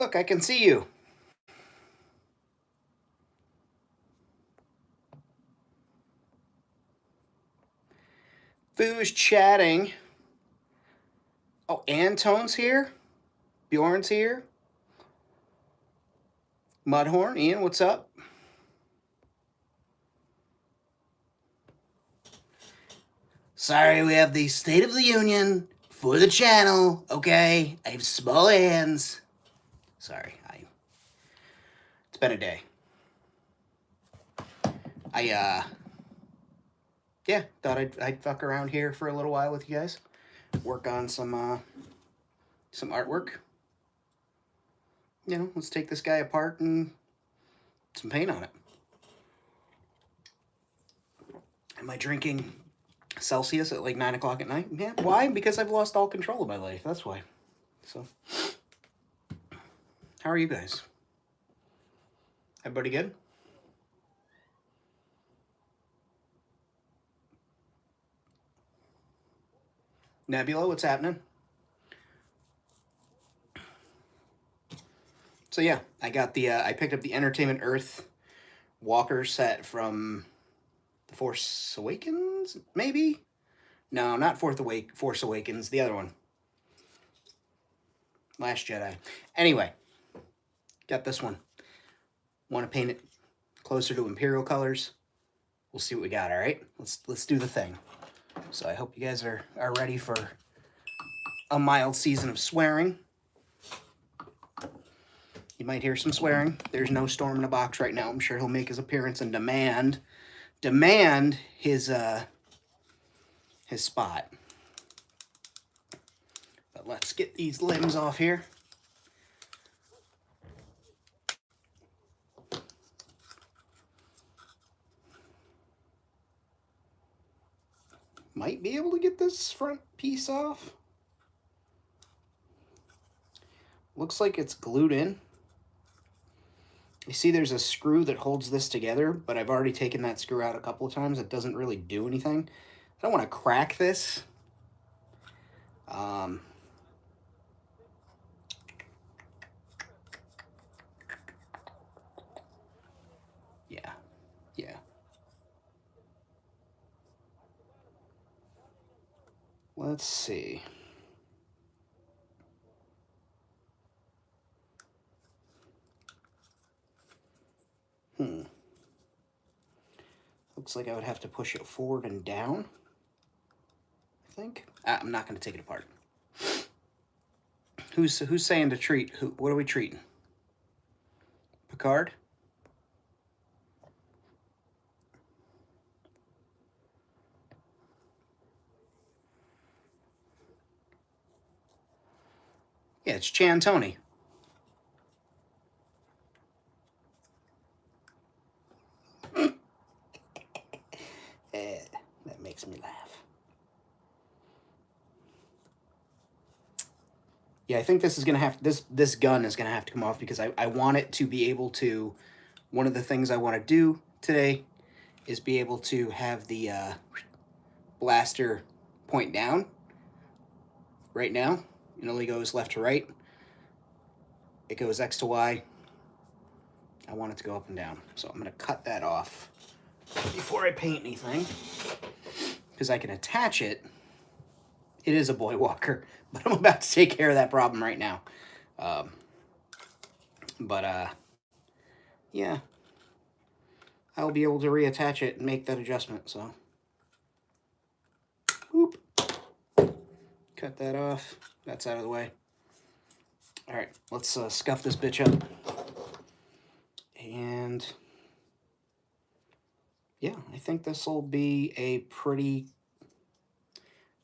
Look, I can see you. Foo's chatting. Oh, Antone's here. Bjorn's here. Mudhorn, Ian, what's up? Sorry, we have the State of the Union for the channel, okay? I have small hands. Sorry, it's been a day. Yeah, thought I'd fuck around here for a little while with you guys. Work on some artwork. You know, let's take this guy apart and some paint on it. Am I drinking Celsius at like 9 o'clock at night? Yeah, why? Because I've lost all control of my life. That's why. So, how are you guys? Everybody good? Nebula, what's happening? So yeah, I got the I picked up the Entertainment Earth Walker set from The Force Awakens, maybe? No, not Force Awakens, the other one. Last Jedi. Anyway, got this one. Want to paint it closer to Imperial colors? We'll see what we got, all right? Let's do the thing. So I hope you guys are ready for a mild season of swearing. You might hear some swearing. There's no Storm in a box right now. I'm sure he'll make his appearance and demand his spot. But let's get these limbs off here. Might be able to get this front piece off. Looks like it's glued in. You see there's a screw that holds this together, but I've already taken that screw out a couple of times. It doesn't really do anything. I don't want to crack this. Yeah. Let's see. Looks like I would have to push it forward and down, I think. I'm not going to take it apart. Who's saying to treat? What are we treating? Picard? Yeah, it's Chantoni. That makes me laugh. Yeah, I think this is gonna have this gun is gonna have to come off because I want it to be able to. One of the things I want to do today is be able to have the blaster point down. Right now, it only goes left to right. It goes X to Y. I want it to go up and down, so I'm gonna cut that off before I paint anything because I can attach it. It is a boy walker, but I'm about to take care of that problem right now. Yeah, I'll be able to reattach it and make that adjustment, so. Whoop. Cut that off. That's out of the way. All right, let's scuff this bitch up. And yeah, I think this will be a pretty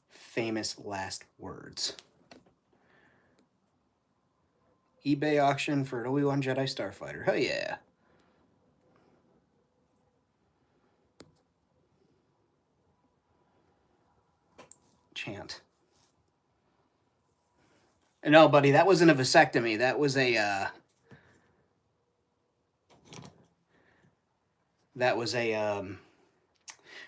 famous last words. eBay auction for an Obi-Wan Jedi Starfighter. Hell yeah. Chant. No, buddy, that wasn't a vasectomy. That was a,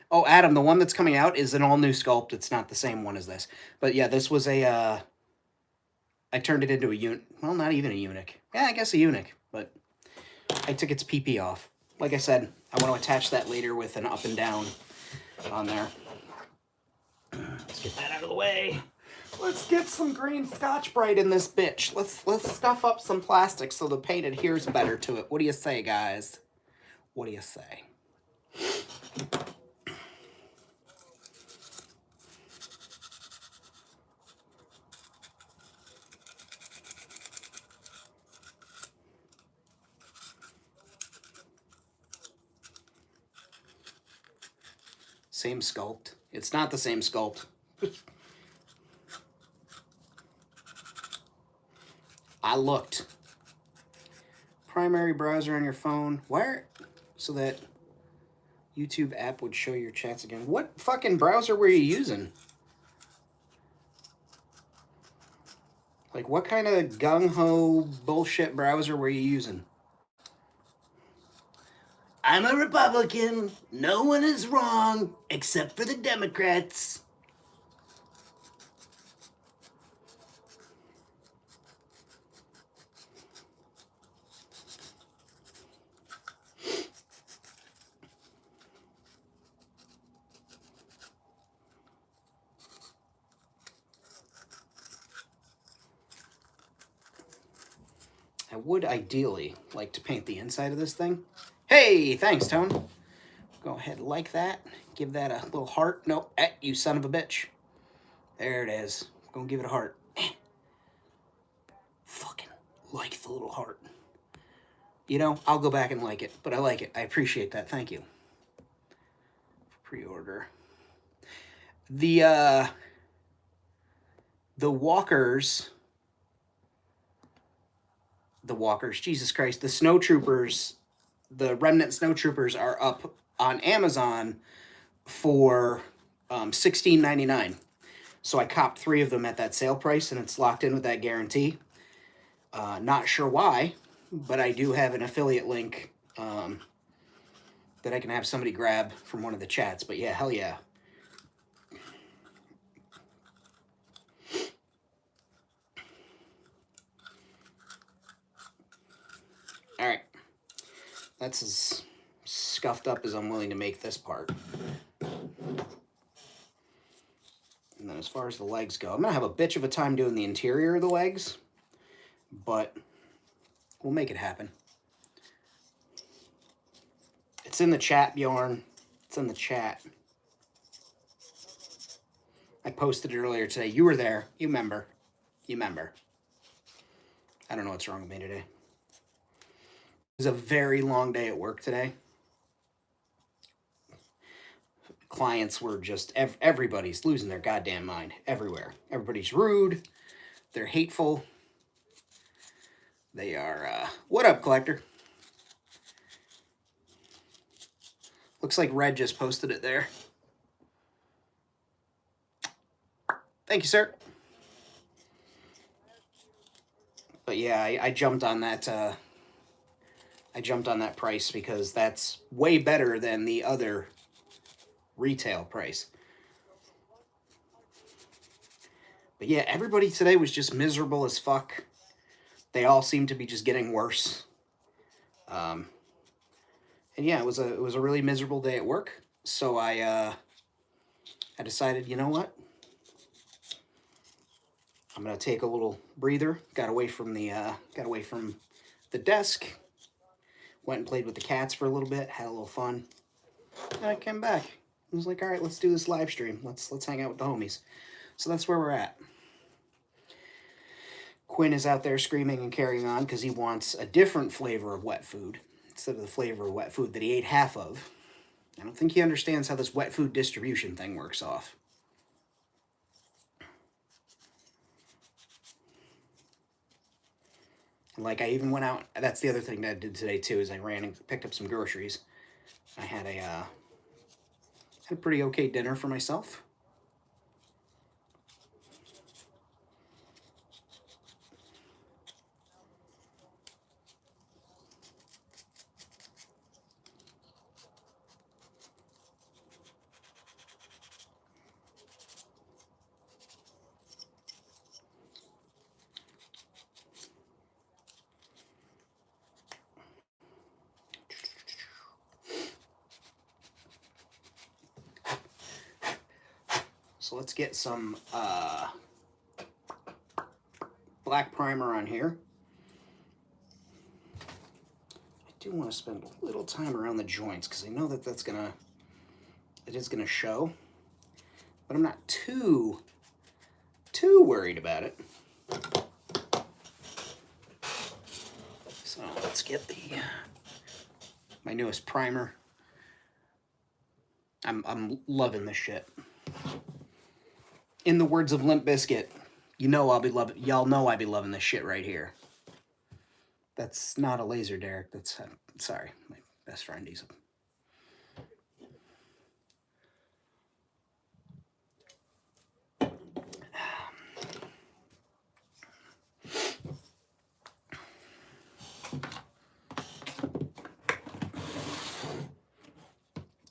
oh, Adam, the one that's coming out is an all-new sculpt. It's not the same one as this. But yeah, this was a, I turned it into a unit. Well, not even a eunuch. Yeah, I guess a eunuch, but I took its PP off. Like I said, I want to attach that later with an up and down on there. Let's get that out of the way. Let's get some green Scotch-Brite in this bitch. Let's stuff up some plastic so the paint adheres better to it. What do you say, guys? What do you say? Same sculpt. It's not the same sculpt. I looked. Primary browser on your phone. Where? So that YouTube app would show your chats again. What fucking browser were you using? Like, what kind of gung-ho bullshit browser were you using? I'm a Republican. No one is wrong except for the Democrats. I would ideally like to paint the inside of this thing. Hey, thanks, Tone. Go ahead and like that. Give that a little heart. No, you son of a bitch. There it is. Go give it a heart. Fucking like the little heart. You know, I'll go back and like it, but I like it. I appreciate that. Thank you. Pre-order. The walkers, Jesus Christ, the snowtroopers, the remnant snowtroopers are up on Amazon for $16.99. So I copped 3 of them at that sale price, and it's locked in with that guarantee. Not sure why, but I do have an affiliate link that I can have somebody grab from one of the chats. But yeah, hell yeah. All right. That's as scuffed up as I'm willing to make this part. And then as far as the legs go, I'm going to have a bitch of a time doing the interior of the legs, but we'll make it happen. It's in the chat, Bjorn. It's in the chat. I posted it earlier today. You were there. You remember. You remember. I don't know what's wrong with me today. It was a very long day at work today. Clients were just, everybody's losing their goddamn mind everywhere. Everybody's rude. They're hateful. They are, what up, Collector? Looks like Red just posted it there. Thank you, sir. But yeah, I jumped on that, I jumped on that price because that's way better than the other retail price. But yeah, everybody today was just miserable as fuck. They all seem to be just getting worse. And yeah, it was a really miserable day at work. So I decided, you know what? I'm gonna take a little breather. Got away from the desk. Went and played with the cats for a little bit. Had a little fun. And I came back. I was like, all right, let's do this live stream. Let's hang out with the homies. So that's where we're at. Quinn is out there screaming and carrying on because he wants a different flavor of wet food instead of the flavor of wet food that he ate half of. I don't think he understands how this wet food distribution thing works off. And like, I even went out. That's the other thing that I did today too, is I ran and picked up some groceries. I had a pretty okay dinner for myself. So let's get some black primer on here. I do want to spend a little time around the joints because I know that it is gonna show, but I'm not too worried about it. So let's get my newest primer. I'm loving this shit. In the words of Limp Bizkit, y'all know I be loving this shit right here. That's not a laser, Derek. That's sorry, my best friend. He's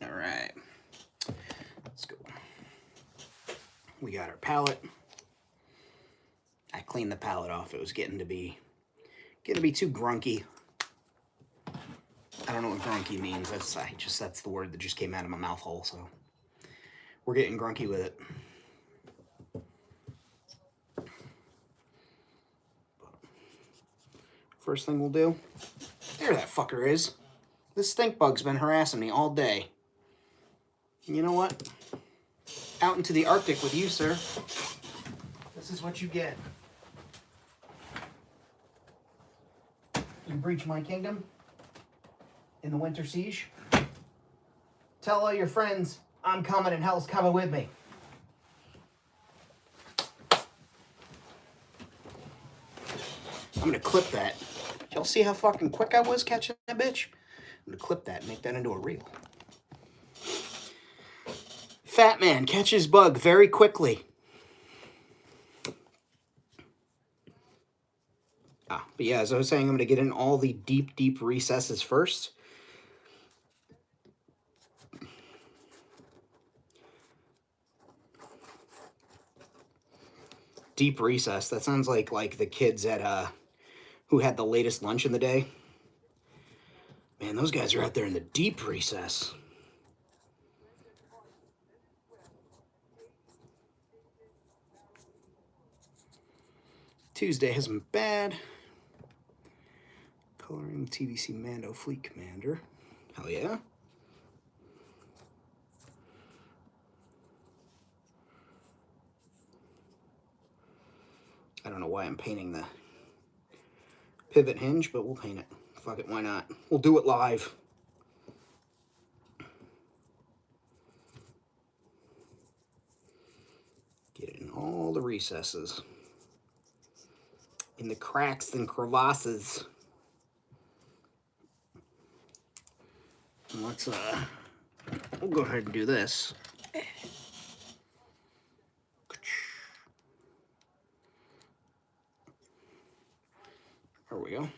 all right. Let's go. We got our palette. I cleaned the palette off. It was getting to be too grunky. I don't know what grunky means. That's the word that just came out of my mouth hole. So we're getting grunky with it. First thing we'll do. There that fucker is. This stink bug's been harassing me all day. You know what? Out into the Arctic with you, sir. This is what you get. You breach my kingdom in the winter siege. Tell all your friends I'm coming and hell's coming with me. I'm gonna clip that. Y'all see how fucking quick I was catching that bitch? I'm gonna clip that and make that into a reel. Fat man catches bug very quickly. But yeah, as I was saying, I'm going to get in all the deep, deep recesses first. Deep recess. That sounds like the kids at who had the latest lunch in the day. Man, those guys are out there in the deep recess. Tuesday hasn't been bad. Coloring TVC Mando Fleet Commander. Hell yeah. I don't know why I'm painting the pivot hinge, but we'll paint it. Fuck it, why not? We'll do it live. Get it in all the recesses. In the cracks and crevasses. And let's we'll go ahead and do this. There we go.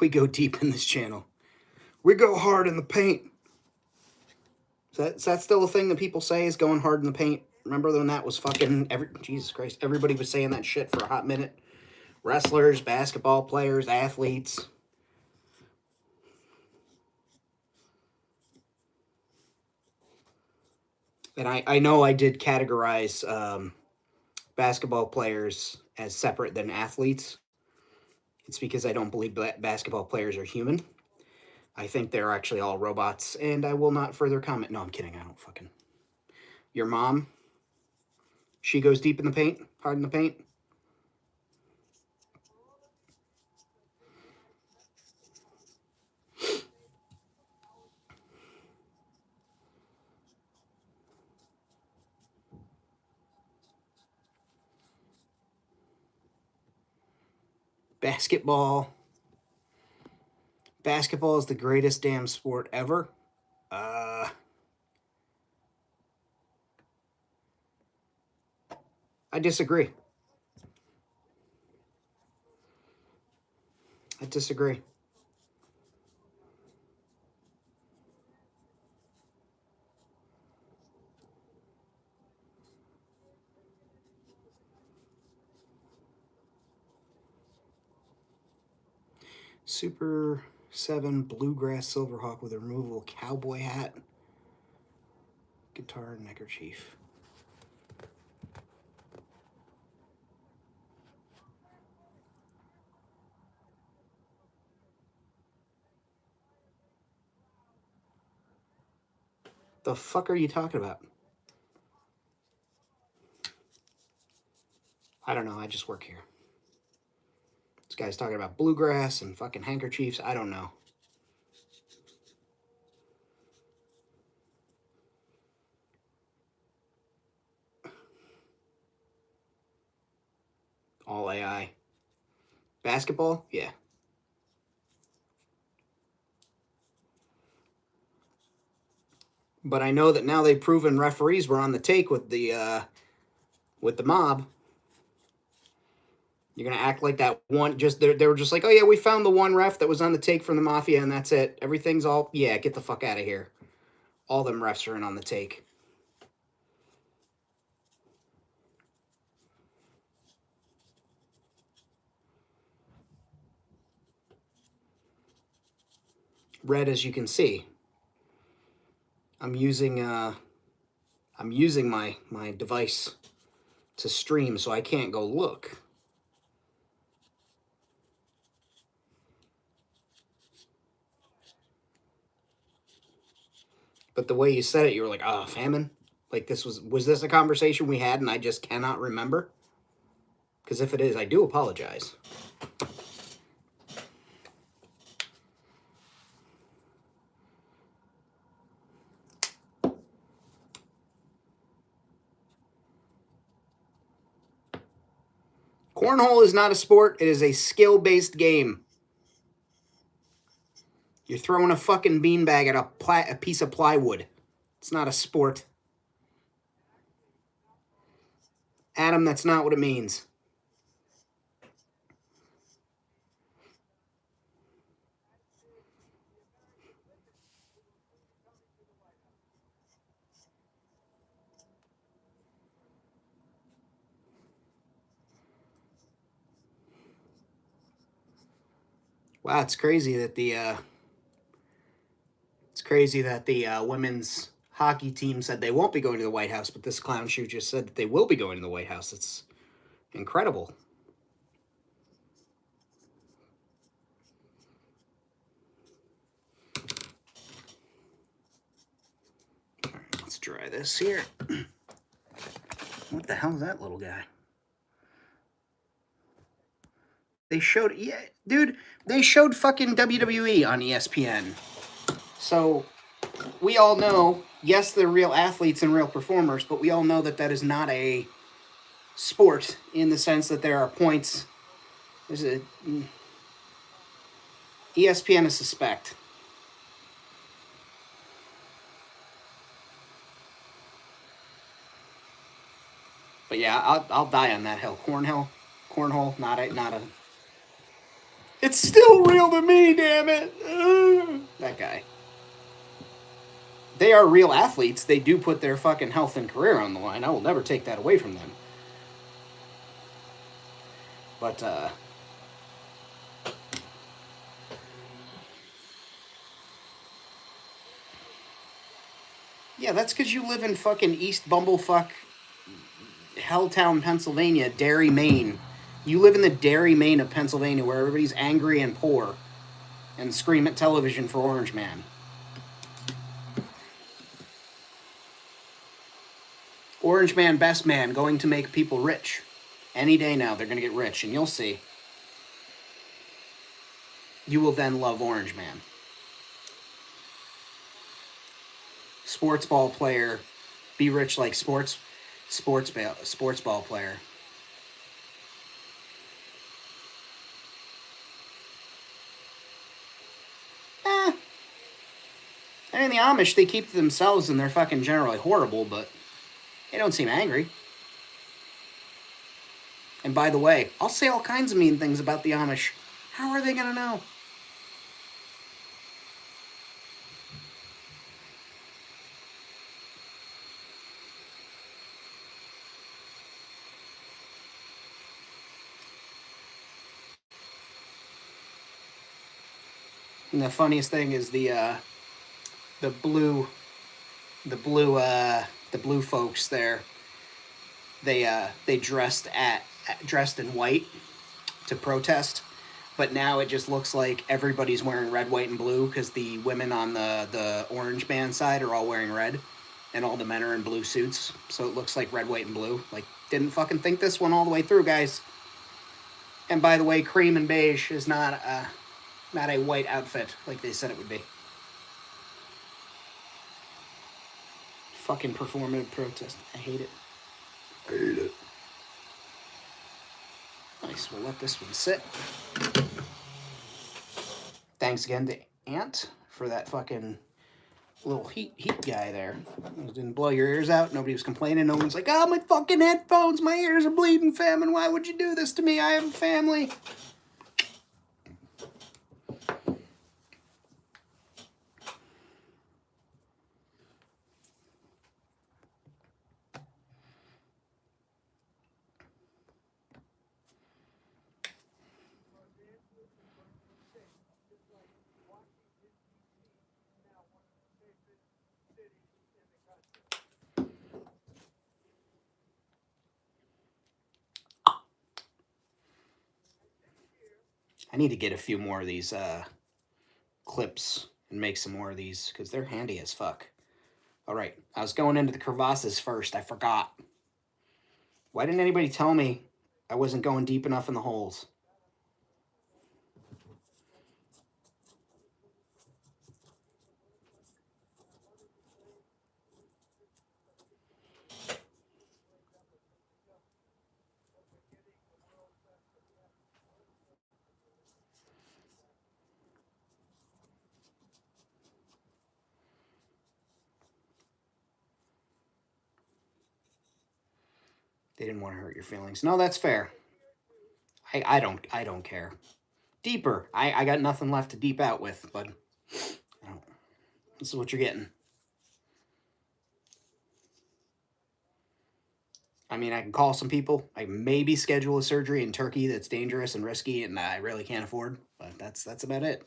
We go deep in this channel. We go hard in the paint. Is that still a thing that people say, is going hard in the paint? Remember when that was fucking Jesus Christ, everybody was saying that shit for a hot minute. Wrestlers, basketball players, athletes. And I know I did categorize basketball players as separate than athletes. It's because I don't believe that basketball players are human. I think they're actually all robots, and I will not further comment. No, I'm kidding. I don't fucking... Your mom, she goes deep in the paint, hard in the paint. Basketball. Basketball is the greatest damn sport ever. I disagree. I disagree. Super 7 Bluegrass Silverhawk with a removable cowboy hat. guitar neckerchief. The fuck are you talking about? I don't know. I just work here. This guy's talking about bluegrass and fucking handkerchiefs. I don't know. All AI. Basketball? Yeah. But I know that now they've proven referees were on the take with the mob. You're gonna act like that one. Just they were just like, oh yeah, we found the one ref that was on the take from the mafia, and that's it. Everything's all yeah. Get the fuck out of here. All them refs are in on the take. Red, as you can see. I'm using my device to stream, so I can't go look. But the way you said it, you were like, "Ah, oh, famine." Like this was this a conversation we had, and I just cannot remember? Because if it is, I do apologize. Cornhole is not a sport. It is a skill-based game. You're throwing a fucking beanbag at a piece of plywood. It's not a sport. Adam, that's not what it means. Wow, it's crazy that the women's hockey team said they won't be going to the White House, but this clown shoe just said that they will be going to the White House. It's incredible. All right, let's try this here. What the hell is that little guy? They showed, yeah, dude, they showed fucking WWE on ESPN. So we all know, yes, they're real athletes and real performers, but we all know that that is not a sport in the sense that there are points. There's a ESPN is suspect. But yeah, I'll die on that hill. Cornhole, not a. It's still real to me, damn it. That guy. They are real athletes. They do put their fucking health and career on the line. I will never take that away from them. But yeah, that's because you live in fucking East Bumblefuck, Helltown, Pennsylvania, Derry, Maine. You live in the Derry, Maine of Pennsylvania, where everybody's angry and poor, and scream at television for Orange Man. Orange Man, best man, going to make people rich. Any day now, they're going to get rich, and you'll see. You will then love Orange Man. Sports ball player, be rich like sports ball player. I mean, the Amish, they keep to themselves and they're fucking generally horrible, but they don't seem angry. And by the way, I'll say all kinds of mean things about the Amish. How are they gonna know? And the funniest thing is the blue the blue folks there, they dressed in white to protest, but now it just looks like everybody's wearing red, white, and blue because the women on the orange band side are all wearing red, and all the men are in blue suits. So it looks like red, white, and blue. Like, didn't fucking think this one all the way through, guys. And by the way, cream and beige is not a white outfit like they said it would be. Fucking performative protest. I hate it. I hate it. Nice. We'll let this one sit. Thanks again to Ant for that fucking little heat guy there. Didn't blow your ears out. Nobody was complaining. No one's like, oh, my fucking headphones. My ears are bleeding, fam. Why would you do this to me? I have a family. I need to get a few more of these clips and make some more of these because they're handy as fuck. All right, I was going into the crevasses first. I forgot. Why didn't anybody tell me I wasn't going deep enough in the holes? They didn't want to hurt your feelings. No, that's fair. I don't care. Deeper. I got nothing left to deep out with, but this is what you're getting. I mean, I can call some people. I maybe schedule a surgery in Turkey that's dangerous and risky, and I really can't afford. But that's about it.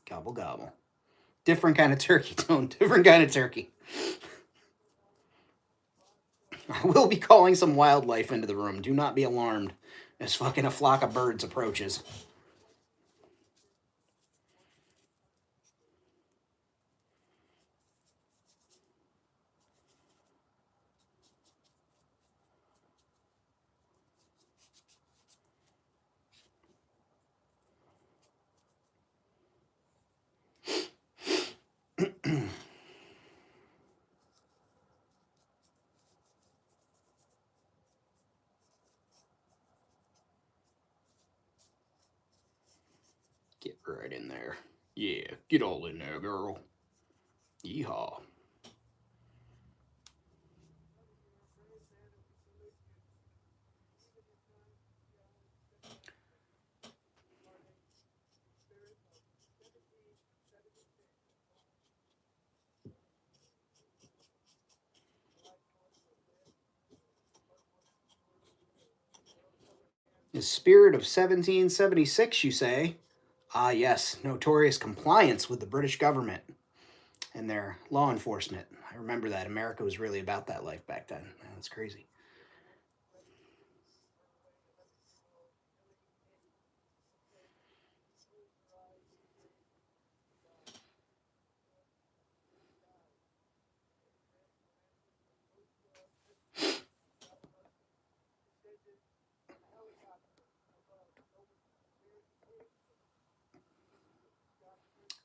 Gobble gobble. Different kind of turkey, Tone. Different kind of turkey. I will be calling some wildlife into the room. Do not be alarmed as fucking a flock of birds approaches. Get right in there. Yeah, get all in there, girl. Yeehaw. The spirit of 1776, you say? Ah, yes, notorious compliance with the British government and their law enforcement. I remember that. America was really about that life back then. Man, that's crazy.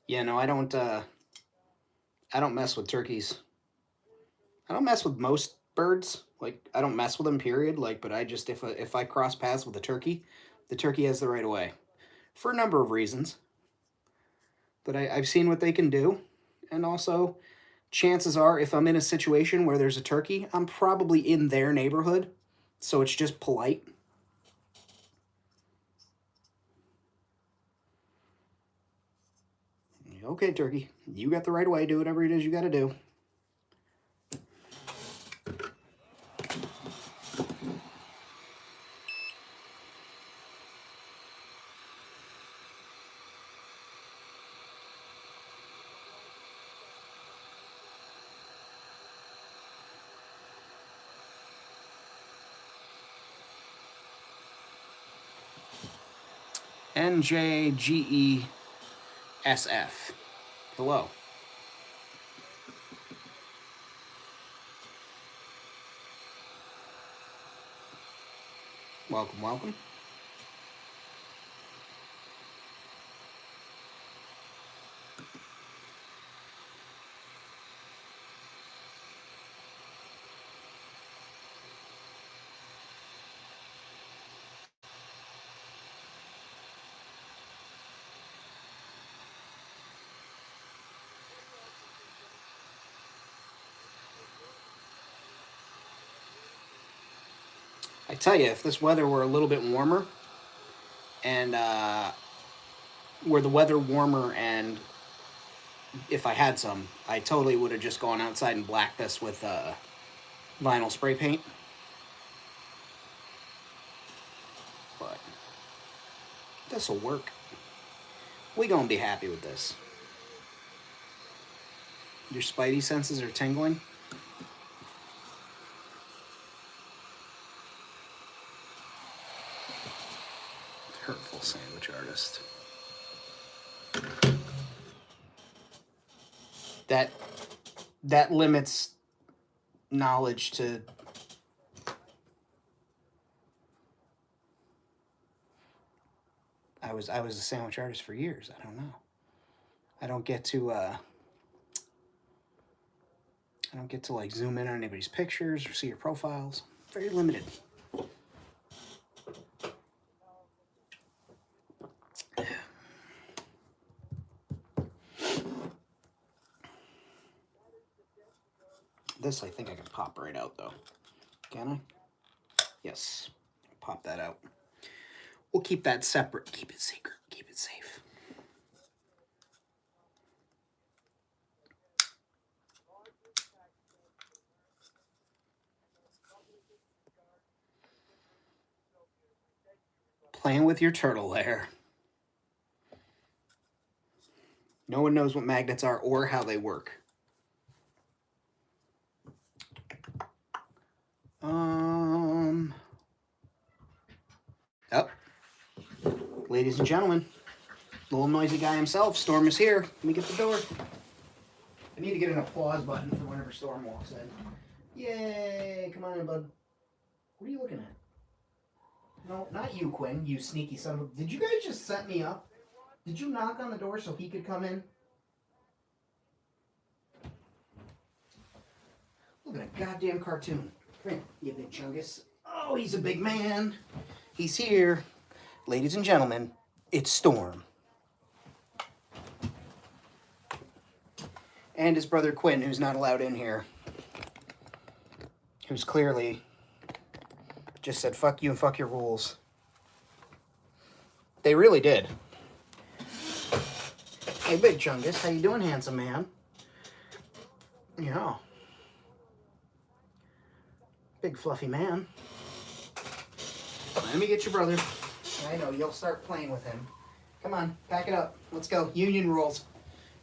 Yeah, no, I don't mess with turkeys. I don't mess with most birds. Like, I don't mess with them, period. Like, but I just, if I cross paths with a turkey, the turkey has the right of way for a number of reasons. But I've seen what they can do. And also, chances are, if I'm in a situation where there's a turkey, I'm probably in their neighborhood. So it's just polite. Okay, turkey, you got the right way. Do whatever it is you got to do. NJGESF. Hello. Welcome, welcome. I tell you, if this weather were a little bit warmer, and were the weather warmer, and if I had some, I totally would have just gone outside and blacked this with vinyl spray paint. But this will work. We gonna be happy with this. Your spidey senses are tingling. Hurtful sandwich artist. That limits knowledge to I was a sandwich artist for years. I don't know. I don't get to like zoom in on anybody's pictures or see your profiles. Very limited. This I think I can pop right out though. Can I? Yes. Pop that out. We'll keep that separate. Keep it secret. Keep it safe. Playing with your turtle there. No one knows what magnets are or how they work. Oh. Ladies and gentlemen, little noisy guy himself, Storm is here. Let me get the door. I need to get an applause button for whenever Storm walks in. Yay! Come on in, bud. What are you looking at? No, not you, Quinn, you sneaky son of a... Did you guys just set me up? Did you knock on the door so he could come in? Look at a goddamn cartoon. Come here, you big chungus. Oh, he's a big man. He's here. Ladies and gentlemen, it's Storm. And his brother Quinn, who's not allowed in here. Who's clearly just said, fuck you and fuck your rules. They really did. Hey, big chungus, how you doing, handsome man? Yeah. Big fluffy man. Let me get your brother. I know, you'll start playing with him. Come on, pack it up. Let's go. Union rules.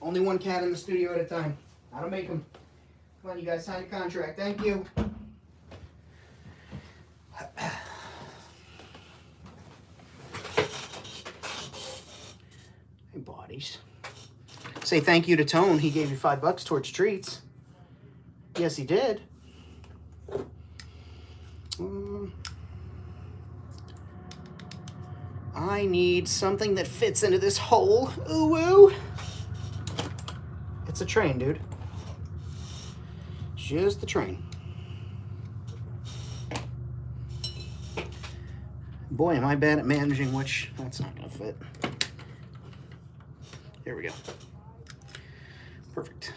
Only one cat in the studio at a time. I don't make them. Come on, you guys signed a contract. Thank you. Hey, bodies. Say thank you to Tone. He gave you $5 towards treats. Yes, he did. I need something that fits into this hole. Ooh, woo. It's a train, dude. Just the train. Boy, am I bad at managing which... That's not going to fit. There we go. Perfect.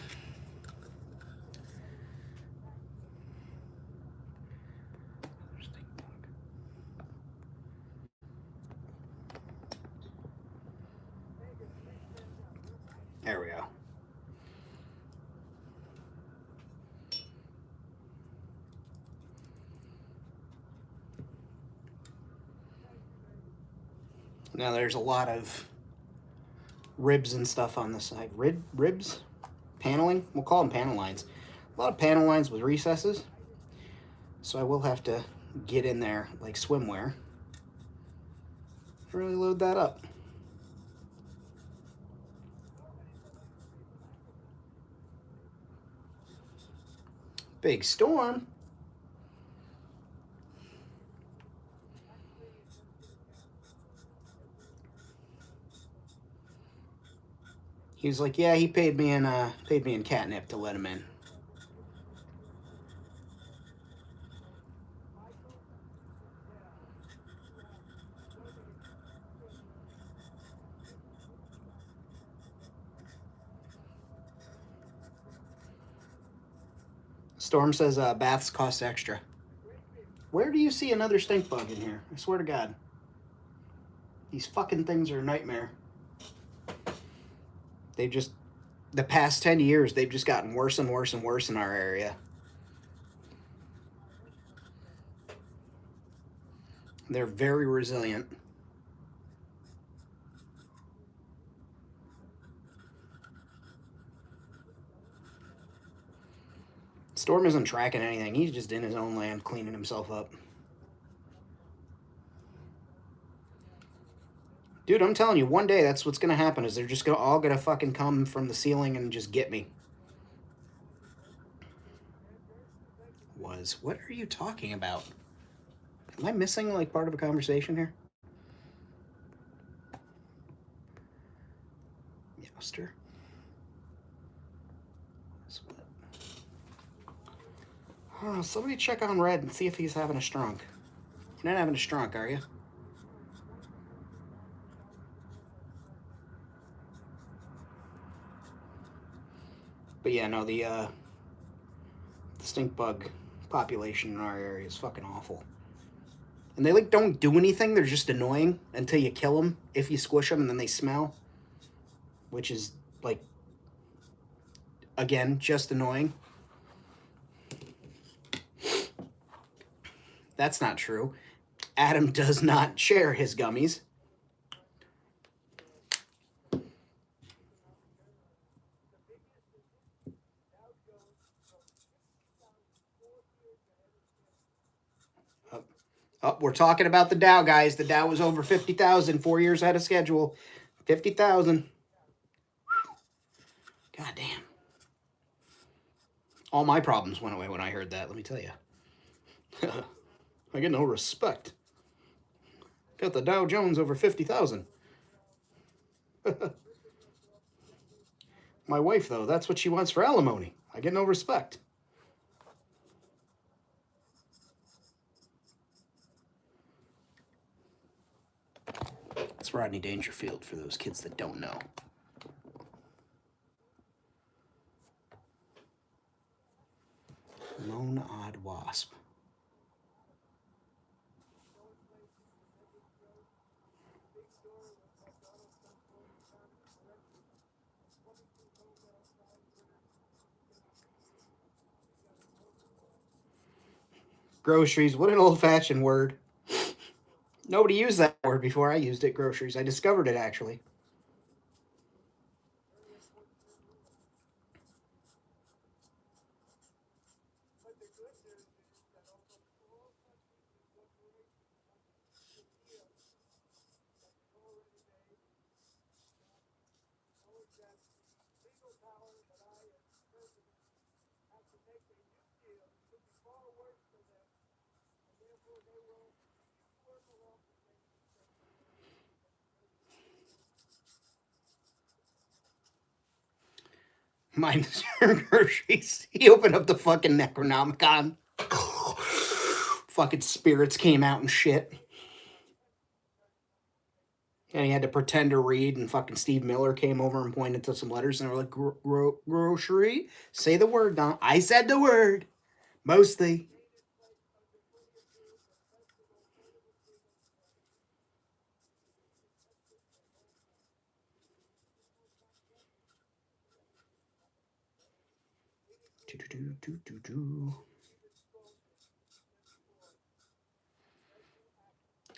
There we go. Now there's a lot of ribs and stuff on the side. Ribs? Paneling? We'll call them panel lines. A lot of panel lines with recesses. So I will have to get in there like swimwear. Really load that up. Big storm. He was like, yeah, he paid me in catnip to let him in. Storm says baths cost extra. Where do you see another stink bug in here? I swear to God. These fucking things are a nightmare. They've just, the past 10 years, they've just gotten worse and worse and worse in our area. They're very resilient. Storm isn't tracking anything. He's just in his own land cleaning himself up. Dude, I'm telling you, one day that's what's going to happen is they're just all going to fucking come from the ceiling and just get me. What are you talking about? Am I missing like part of a conversation here? Yoster. Oh, somebody check on Red and see if he's having a strunk. You're not having a strunk, are you? But yeah, no, the stink bug population in our area is fucking awful. And they like don't do anything. They're just annoying until you kill them. If you squish them, and then they smell, which is like, again, just annoying. That's not true. Adam does not share his gummies. Oh, we're talking about the Dow, guys. The Dow was over 50,000, 4 years ahead of schedule. 50,000. God damn. All my problems went away when I heard that, let me tell you. I get no respect. Got the Dow Jones over 50,000. My wife, though, that's what she wants for alimony. I get no respect. It's Rodney Dangerfield for those kids that don't know. Lone Odd Wasp. Groceries. What an old-fashioned word. Nobody used that word before I used it, groceries. I discovered it, actually. Mine's groceries. He opened up the fucking Necronomicon. Fucking spirits came out and shit. And he had to pretend to read, and fucking Steve Miller came over and pointed to some letters, and they were like, grocery? Say the word, Don. I said the word. Mostly.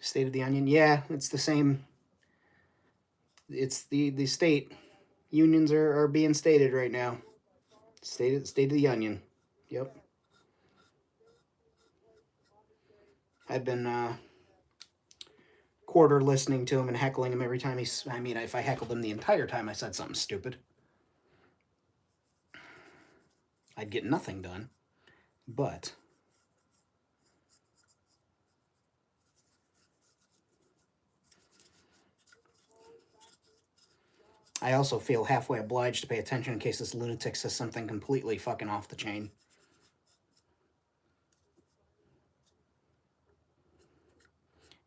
State of the Onion. Yeah, it's the same. It's the state. Unions are being stated right now. State of the Onion. Yep. I've been quarter listening to him and heckling him every time he's. I mean, if I heckled him the entire time I said something stupid, I'd get nothing done. But I also feel halfway obliged to pay attention in case this lunatic says something completely fucking off the chain.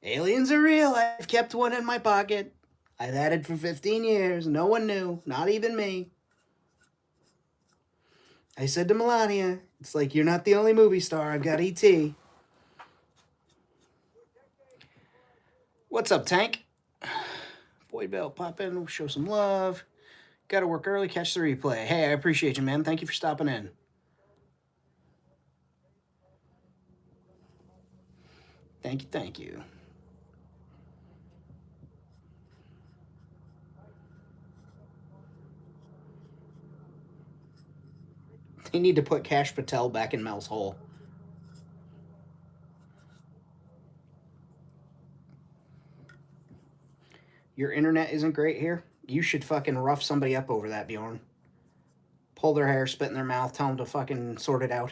Aliens are real. I've kept one in my pocket. I've had it for 15 years. No one knew, not even me. I said to Melania, it's like, you're not the only movie star. I've got E.T. What's up, Tank? Boyd Bell, pop in, show some love. Got to work early, catch the replay. Hey, I appreciate you, man. Thank you for stopping in. Thank you, thank you. They need to put Kash Patel back in Mel's hole. Your internet isn't great here? You should fucking rough somebody up over that, Bjorn. Pull their hair, spit in their mouth, tell them to fucking sort it out.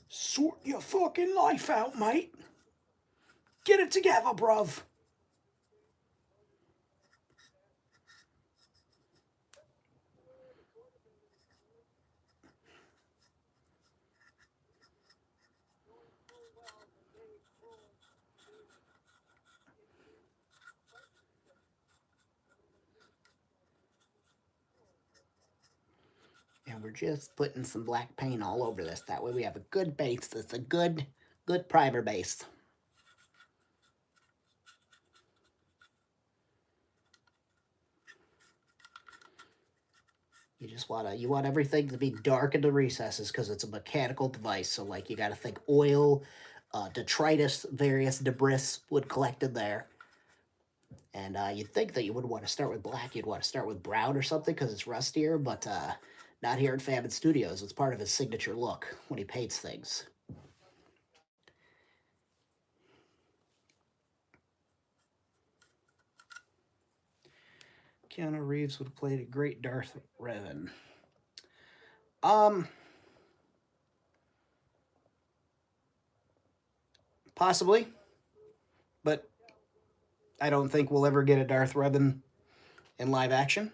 Sort your fucking life out, mate. Get it together, bruv. And we're just putting some black paint all over this. That way we have a good base. It's a good primer base. You want everything to be dark in the recesses because it's a mechanical device. So like you got to think oil, detritus, various debris would collect in there. And you'd think that you wouldn't want to start with black. You'd want to start with brown or something because it's rustier, but not here at Famine Studios. It's part of his signature look when he paints things. Keanu Reeves would have played a great Darth Revan. Possibly, but I don't think we'll ever get a Darth Revan in live action.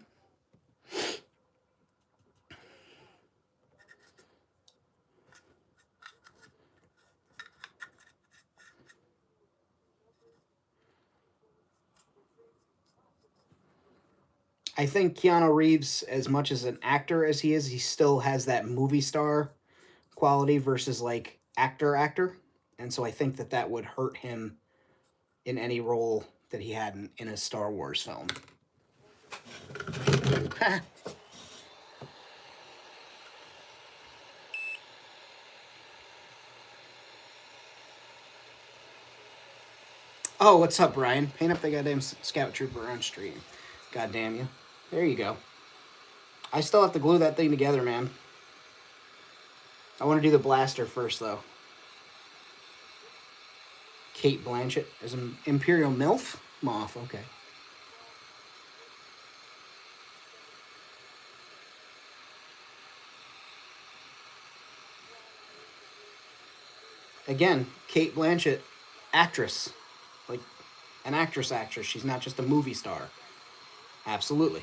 I think Keanu Reeves, as much as an actor as he is, he still has that movie star quality versus like actor. And so I think that would hurt him in any role that he had in a Star Wars film. Oh, what's up, Brian? Paint up the goddamn scout trooper on stream. God damn you. There you go. I still have to glue that thing together, man. I want to do the blaster first, though. Kate Blanchett as an Imperial MILF? Moth, okay. Again, Kate Blanchett, actress. Like, an actress. She's not just a movie star. Absolutely.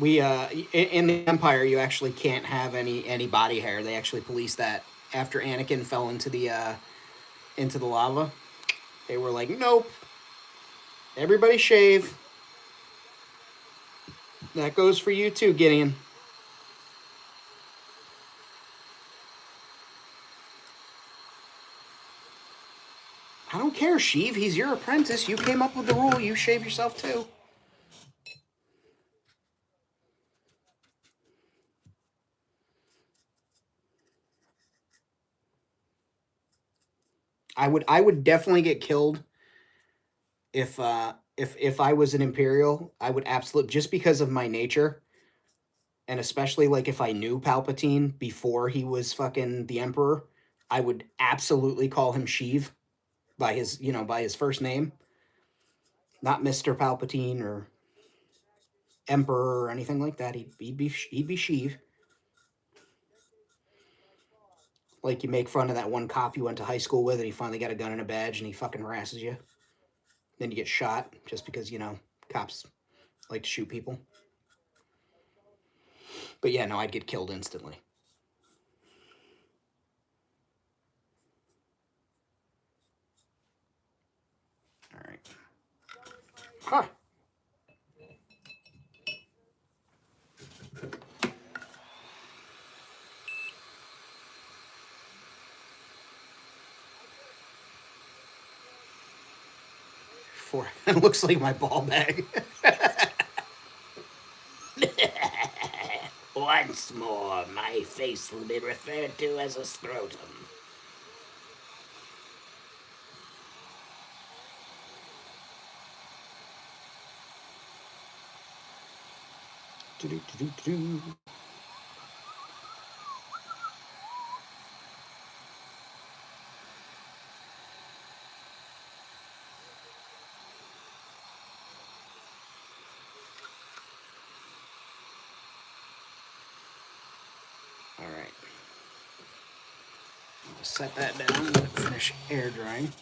We in the Empire, you actually can't have any body hair. They actually police that after Anakin fell into the lava. They were like, nope, everybody shave. That goes for you too, Gideon. I don't care, Sheev. He's your apprentice. You came up with the rule. You shave yourself too. I would definitely get killed if I was an Imperial. I would absolutely, just because of my nature, and especially like if I knew Palpatine before he was fucking the Emperor, I would absolutely call him Sheev by his, by his first name, not Mr. Palpatine or Emperor or anything like that. He'd be Sheev. Like you make fun of that one cop you went to high school with, and he finally got a gun and a badge, and he fucking harasses you. Then you get shot just because cops like to shoot people. But yeah, no, I'd get killed instantly. All right. Huh. It looks like my ball bag. Once more, my face will be referred to as a scrotum. Do-do-do-do-do. All right. I'll set that down. Let it finish air drying.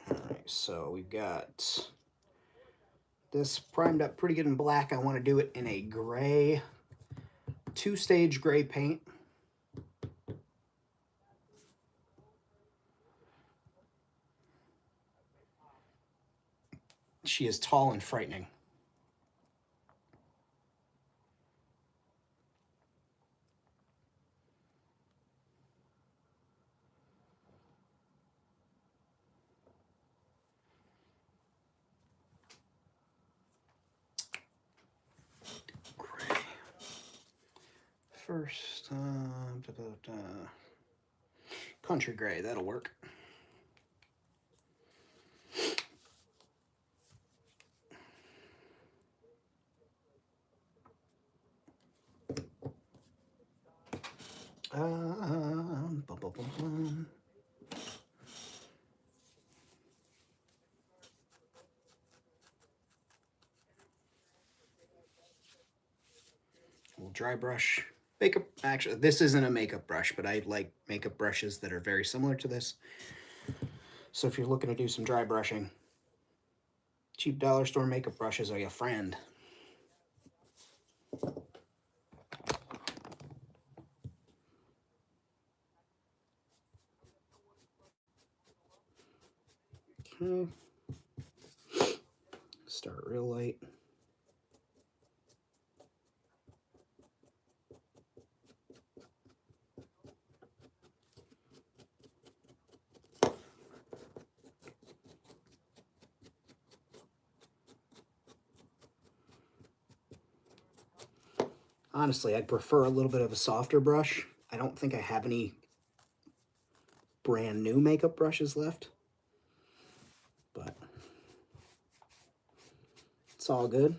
All right. So we've got this primed up pretty good in black. I want to do it in a gray, two-stage gray paint. She is tall and frightening. Gray. First, country gray, that'll work. Bum, bum, bum, bum. We'll dry brush. Makeup, actually, this isn't a makeup brush, but I like makeup brushes that are very similar to this. So if you're looking to do some dry brushing, cheap dollar store makeup brushes are your friend. Okay. Start real light. Honestly, I'd prefer a little bit of a softer brush. I don't think I have any brand new makeup brushes left, but it's all good.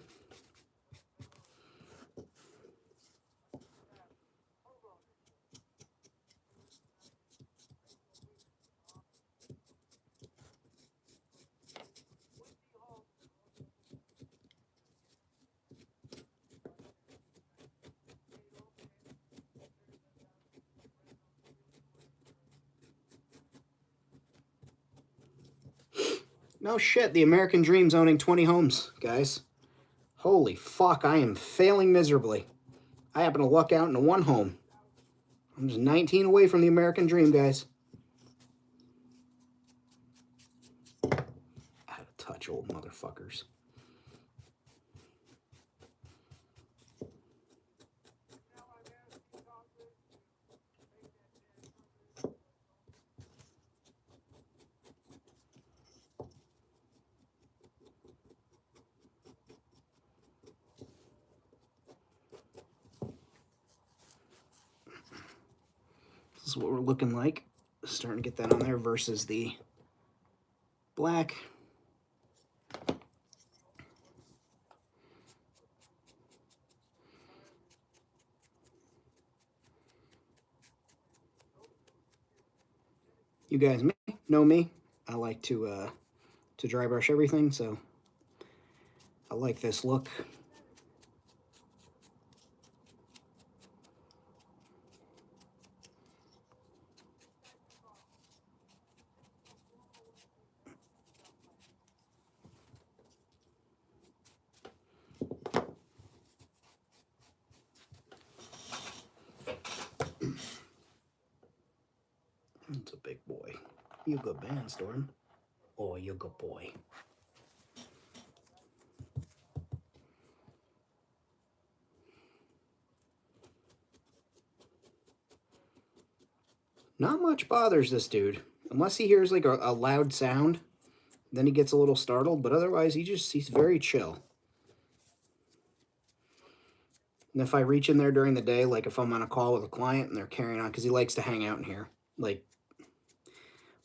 No shit, the American dream's owning 20 homes, guys. Holy fuck, I am failing miserably. I happen to luck out into one home. I'm just 19 away from the American dream, guys. Out of touch, old motherfuckers. This is what we're looking like. Starting to get that on there versus the black. You guys know me. I like to dry brush everything, so I like this look. It's a big boy. You good man, Storm. Oh, you good boy. Not much bothers this dude. Unless he hears like a loud sound, then he gets a little startled, but otherwise he's very chill. And if I reach in there during the day, like if I'm on a call with a client and they're carrying on, because he likes to hang out in here, like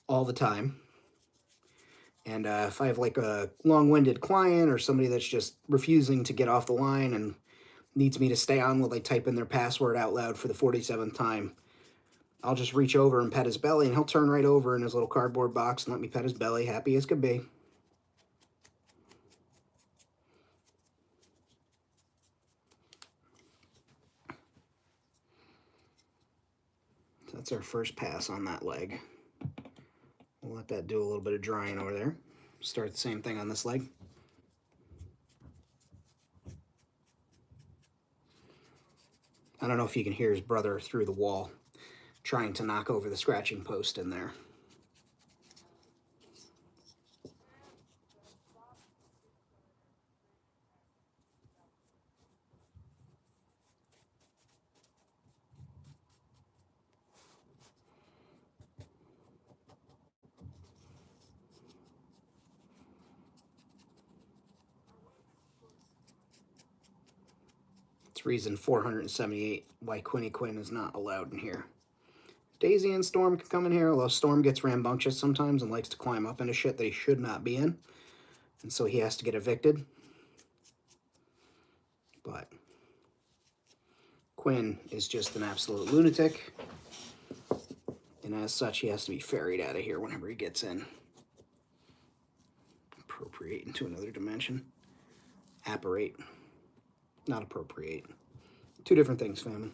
all the time. And if I have like a long-winded client or somebody that's just refusing to get off the line and needs me to stay on while they type in their password out loud for the 47th time, I'll just reach over and pet his belly, and he'll turn right over in his little cardboard box and let me pet his belly, happy as could be. So that's our first pass on that leg. We'll let that do a little bit of drying over there. Start the same thing on this leg. I don't know if you can hear his brother through the wall trying to knock over the scratching post in there. It's reason 478 why Quinny Quinn is not allowed in here. Daisy and Storm can come in here, although Storm gets rambunctious sometimes and likes to climb up into shit that he should not be in. And so he has to get evicted. But Quinn is just an absolute lunatic. And as such, he has to be ferried out of here whenever he gets in. Appropriate into another dimension. Apparate. Not appropriate. Two different things, family.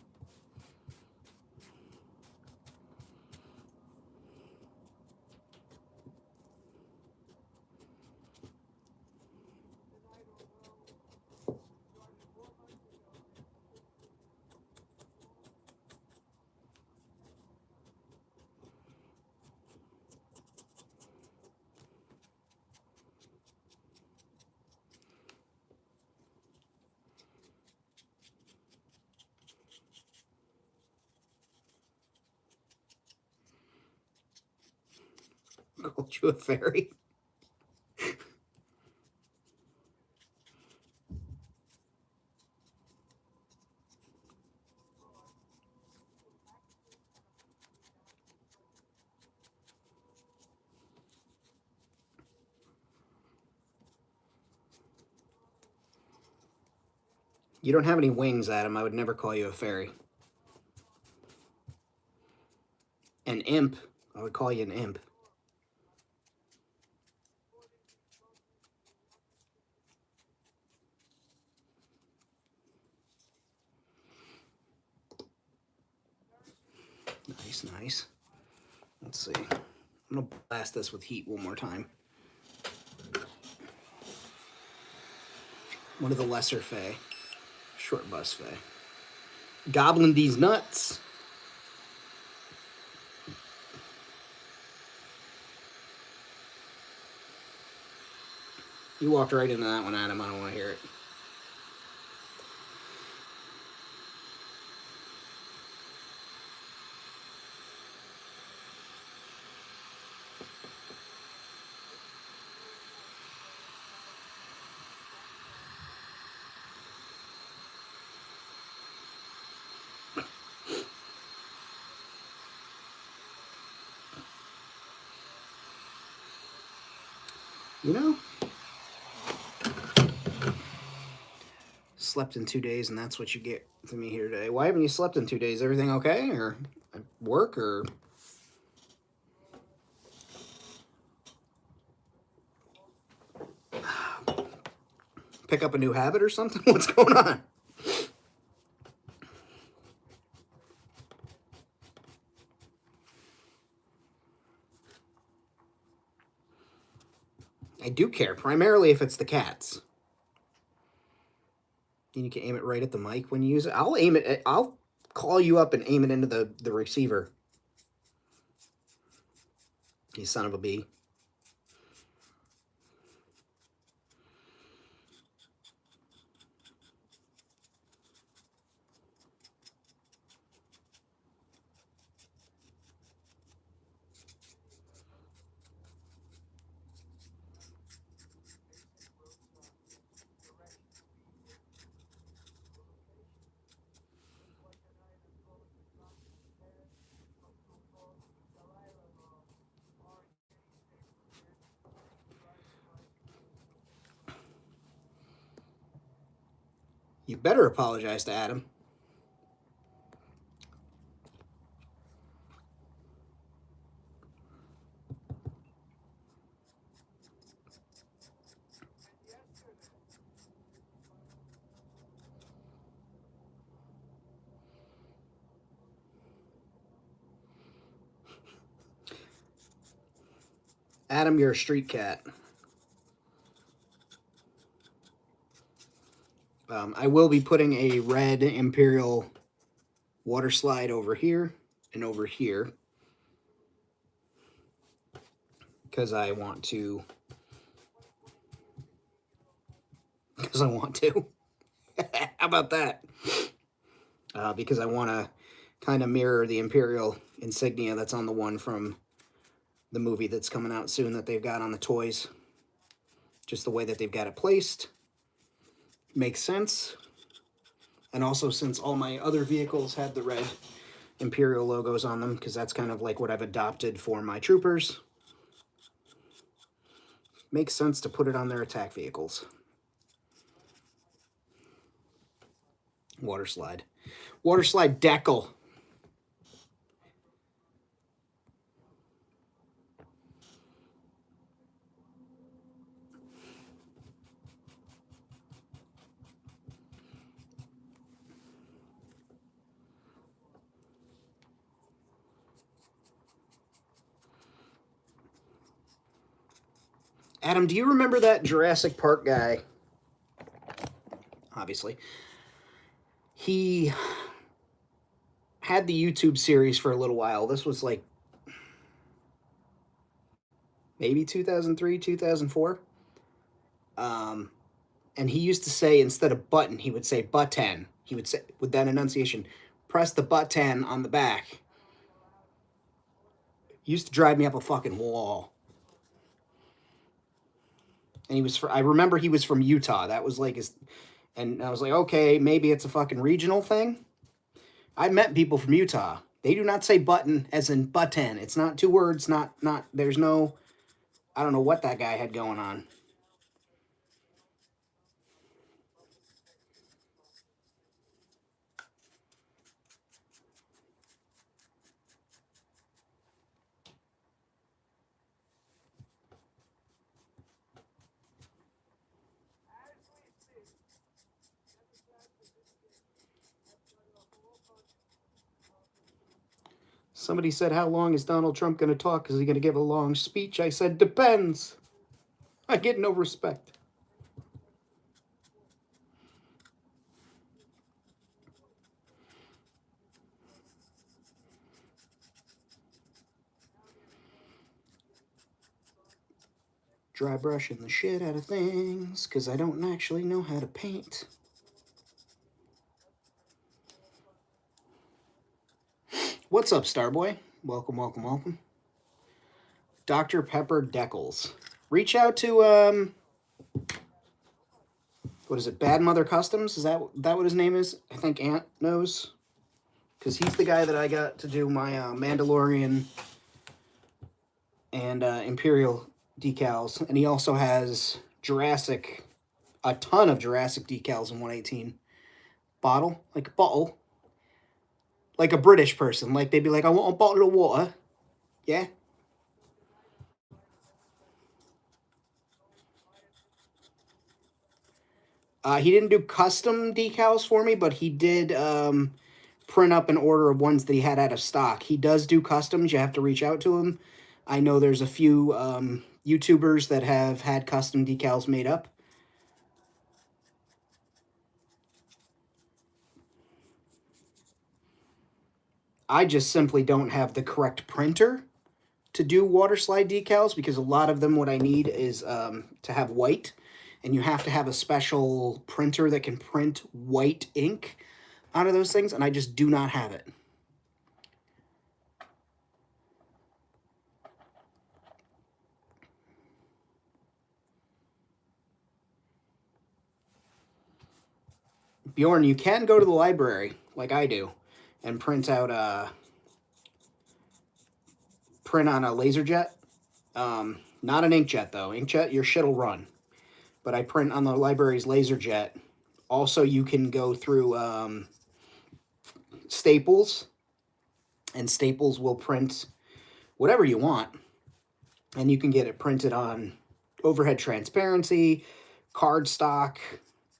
Called you a fairy. You don't have any wings, Adam. I would never call you a fairy. An imp. I would call you an imp. Nice, nice. Let's see. I'm going to blast this with heat one more time. One of the lesser fae. Short bus fae. Gobbling these nuts. You walked right into that one, Adam. I don't want to hear it. You know? Slept in 2 days, and that's what you get from me here today. Why haven't you slept in 2 days? Everything okay? Or work? Or pick up a new habit or something? What's going on? I do care, primarily if it's the cats. And you can aim it right at the mic when you use it. I'll aim it. I'll call you up and aim it into the receiver. You son of a bee. You better apologize to Adam. Adam, you're a street cat. I will be putting a red Imperial water slide over here and over here because I want to. Because I want to. How about that? Because I want to kind of mirror the Imperial insignia that's on the one from the movie that's coming out soon that they've got on the toys. Just the way that they've got it placed. Makes sense. And also, since all my other vehicles had the red Imperial logos on them, because that's kind of like what I've adopted for my troopers, makes sense to put it on their attack vehicles. Water slide. Water slide decal. Adam, do you remember that Jurassic Park guy? Obviously. He had the YouTube series for a little while. This was like maybe 2003, 2004. And he used to say, instead of button, he would say button. He would say, with that enunciation, press the button on the back. He used to drive me up a fucking wall. And he was, I remember he was from Utah. That was like his, and I was like, okay, maybe it's a fucking regional thing. I met people from Utah. They do not say button as in button. It's not two words, there's no, I don't know what that guy had going on. Somebody said, how long is Donald Trump going to talk? Is he going to give a long speech? I said, depends. I get no respect. Dry brushing the shit out of things because I don't actually know how to paint. What's up, Starboy? Welcome, welcome, welcome. Dr. Pepper Deckles. Reach out to what is it? Bad Mother Customs? Is that what his name is? I think Ant knows, because he's the guy that I got to do my Mandalorian and Imperial decals, and he also has Jurassic, a ton of Jurassic decals in 118 bottle, like a bottle, like a British person, like they'd be like, I want a bottle of water, yeah. He didn't do custom decals for me, but he did print up an order of ones that he had out of stock. He does do customs. You have to reach out to him. I know there's a few YouTubers that have had custom decals made up. I just simply don't have the correct printer to do water slide decals, because a lot of them, what I need is to have white, and you have to have a special printer that can print white ink out of those things, and I just do not have it. Bjorn, you can go to the library, like I do, and print out print on a laser jet. Not an inkjet, though. Inkjet, your shit'll run. But I print on the library's laser jet. Also, you can go through Staples, and Staples will print whatever you want, and you can get it printed on overhead transparency, cardstock,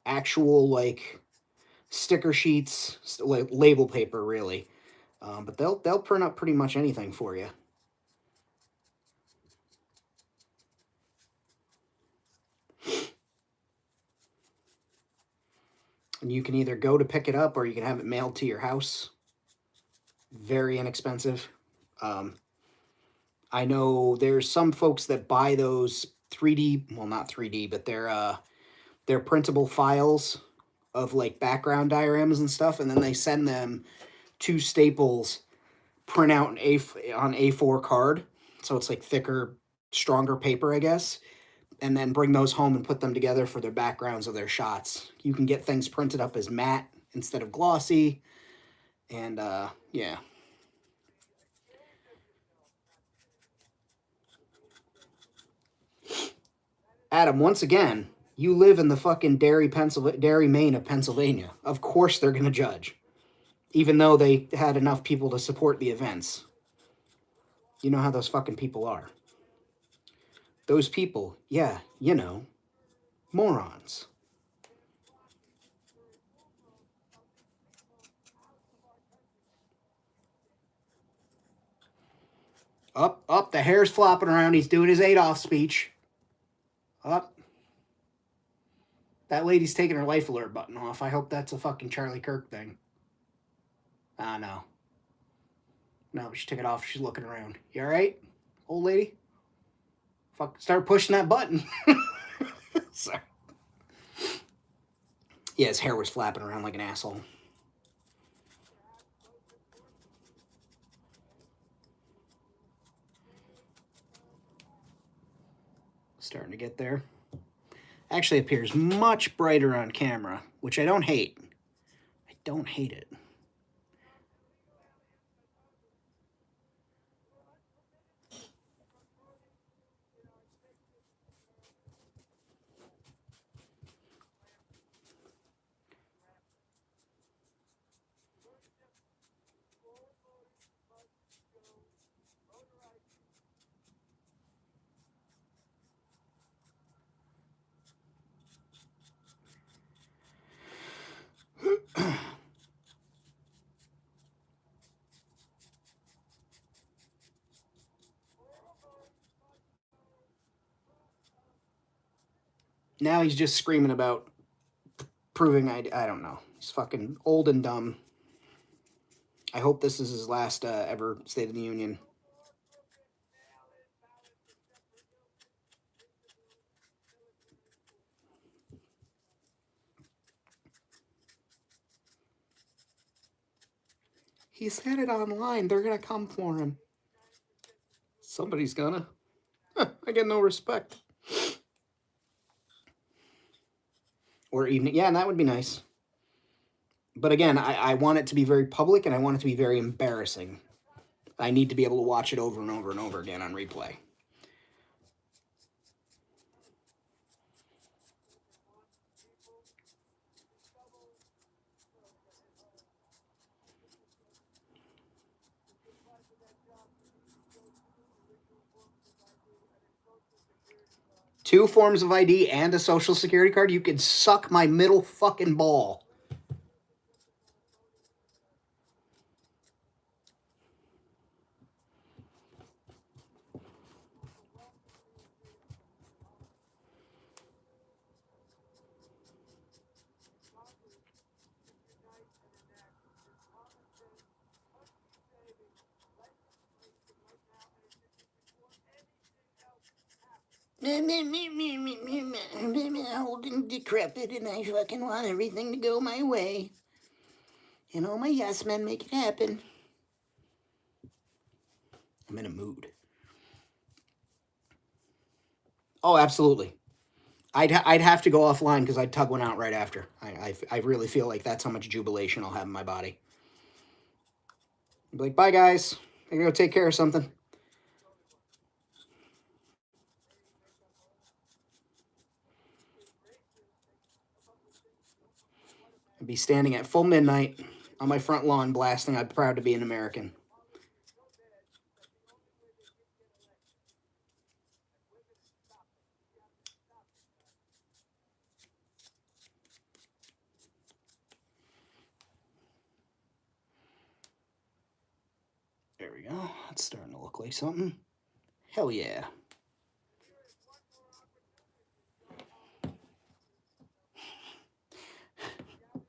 actual, like, sticker sheets, like label paper, really. But they'll print up pretty much anything for you. And you can either go to pick it up or you can have it mailed to your house. Very inexpensive. I know there's some folks that buy those 3D, well, not 3D, but they're printable files of like background diagrams and stuff, and then they send them to Staples, print out on A4 card, so it's like thicker, stronger paper, I guess, and then bring those home and put them together for their backgrounds of their shots. You can get things printed up as matte instead of glossy, and yeah. Adam, once again, you live in the fucking Derry, Maine of Pennsylvania. Of course they're gonna judge, even though they had enough people to support the events. You know how those fucking people are. Those people, yeah, you know, morons. Up, the hair's flopping around. He's doing his Adolf speech. Up. That lady's taking her life alert button off. I hope that's a fucking Charlie Kirk thing. Ah, no. No, she took it off. She's looking around. You alright, old lady? Fuck, start pushing that button. Sorry. Yeah, his hair was flapping around like an asshole. Starting to get there. Actually appears much brighter on camera, which I don't hate. I don't hate it. Now he's just screaming about proving I don't know. He's fucking old and dumb. I hope this is his last ever State of the Union. He said it online. They're gonna come for him. Somebody's gonna. I get no respect. Or even, yeah, that would be nice. But again, I want it to be very public and I want it to be very embarrassing. I need to be able to watch it over and over and over again on replay. Two forms of ID and a social security card? You could suck my middle fucking ball. I'm old and decrepit and I fucking want everything to go my way. And all my yes men make it happen. I'm in a mood. Oh, absolutely. I'd have to go offline because I'd tug one out right after. I really feel like that's how much jubilation I'll have in my body. I'd be like, bye guys. I gotta go take care of something. I'd be standing at full midnight on my front lawn blasting I'm proud to be an American. There we go. That's starting to look like something. Hell yeah.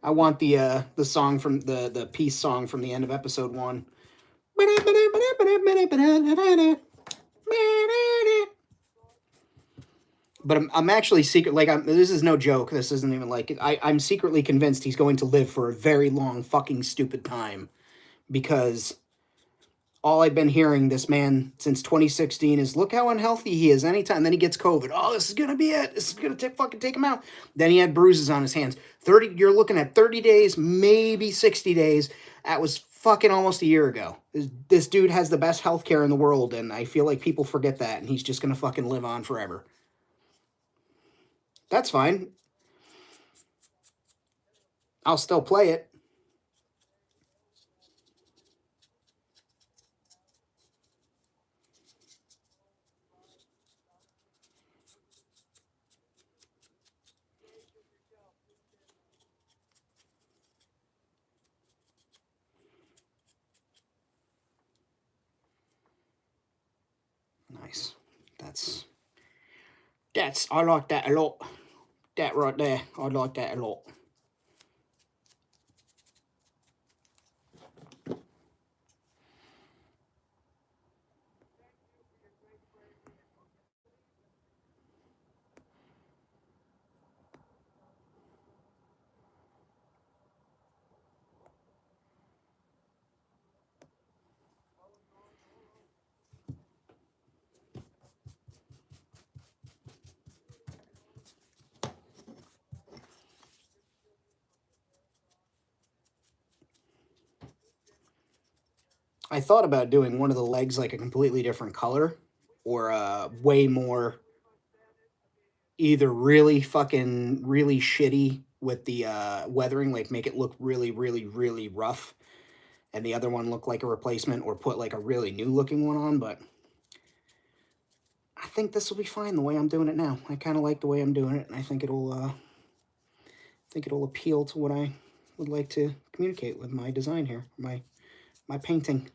I want the song from the peace song from the end of episode 1. But I'm actually secret. Like, this is no joke. This isn't even like I'm secretly convinced he's going to live for a very long fucking stupid time, because all I've been hearing this man since 2016 is look how unhealthy he is. Anytime then he gets COVID. Oh, this is gonna be it. This is gonna fucking take him out. Then he had bruises on his hands. 30. You're looking at 30 days, maybe 60 days. That was fucking almost a year ago. This dude has the best healthcare in the world, and I feel like people forget that, and he's just gonna fucking live on forever. That's fine. I'll still play it. Nice. That's I like that a lot. That right there, I like that a lot. I thought about doing one of the legs like a completely different color, or way more, either really fucking really shitty with the weathering, like make it look really really really rough, and the other one look like a replacement, or put like a really new looking one on. But I think this will be fine the way I'm doing it now. I kind of like the way I'm doing it, and I think it'll appeal to what I would like to communicate with my design here, my painting.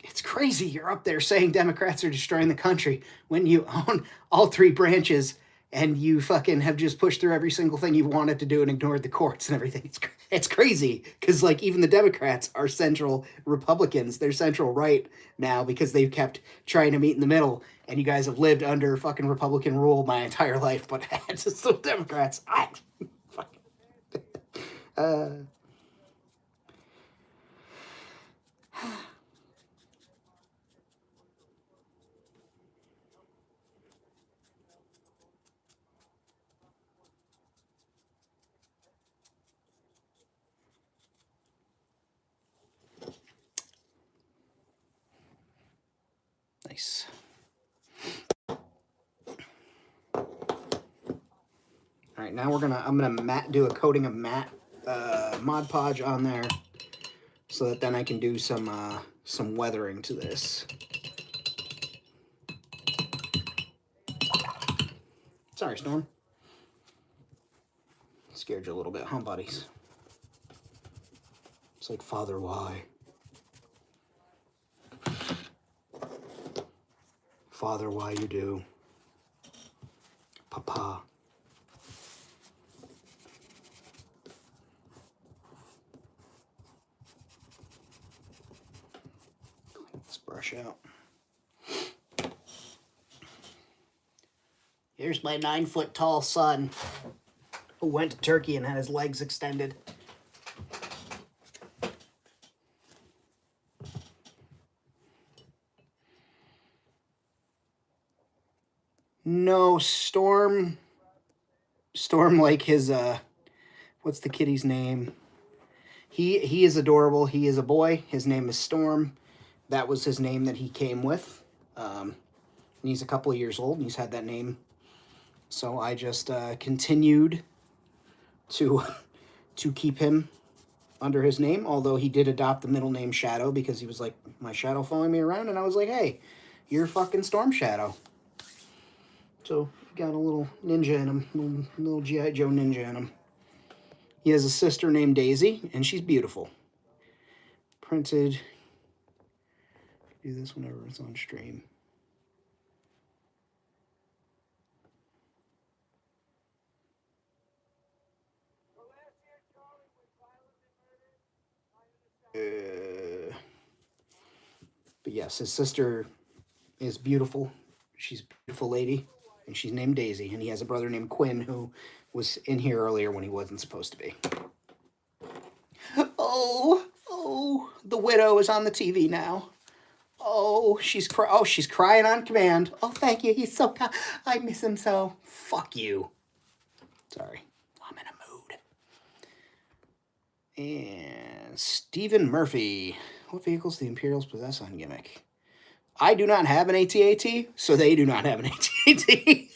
It's crazy. You're up there saying Democrats are destroying the country when you own all three branches and you fucking have just pushed through every single thing you wanted to do and ignored the courts and everything. It's crazy because like even the Democrats are central Republicans. They're central right now because they've kept trying to meet in the middle. And you guys have lived under fucking Republican rule my entire life, but it's just still Democrats. Uh, nice. All right, now I'm gonna do a coating of matte Mod Podge on there, so that then I can do some weathering to this. Sorry, Storm. Scared you a little bit, huh, buddies? It's like, Father, why? Father, why you do? Papa. Clean this brush out. Here's my 9-foot tall son who went to Turkey and had his legs extended. No, Storm like his what's the kitty's name? He is adorable. He is a boy. His name is Storm. That was his name that he came with. He's a couple of years old and he's had that name. So I just continued to keep him under his name, although he did adopt the middle name Shadow because he was like my shadow following me around, and I was like, hey, you're fucking Storm Shadow. So got a little ninja in him, little G.I. Joe ninja in him. He has a sister named Daisy, and she's beautiful. Printed. Do this whenever it's on stream. But yes, his sister is beautiful. She's a beautiful lady, and she's named Daisy. And he has a brother named Quinn who was in here earlier when he wasn't supposed to be. Oh, the widow is on the TV now. Oh, she's crying on command. Oh, thank you. He's so kind. I miss him so. Fuck you. Sorry, I'm in a mood. And Stephen Murphy. What vehicles do the Imperials possess on gimmick? I do not have an AT-AT, so they do not have an AT-AT.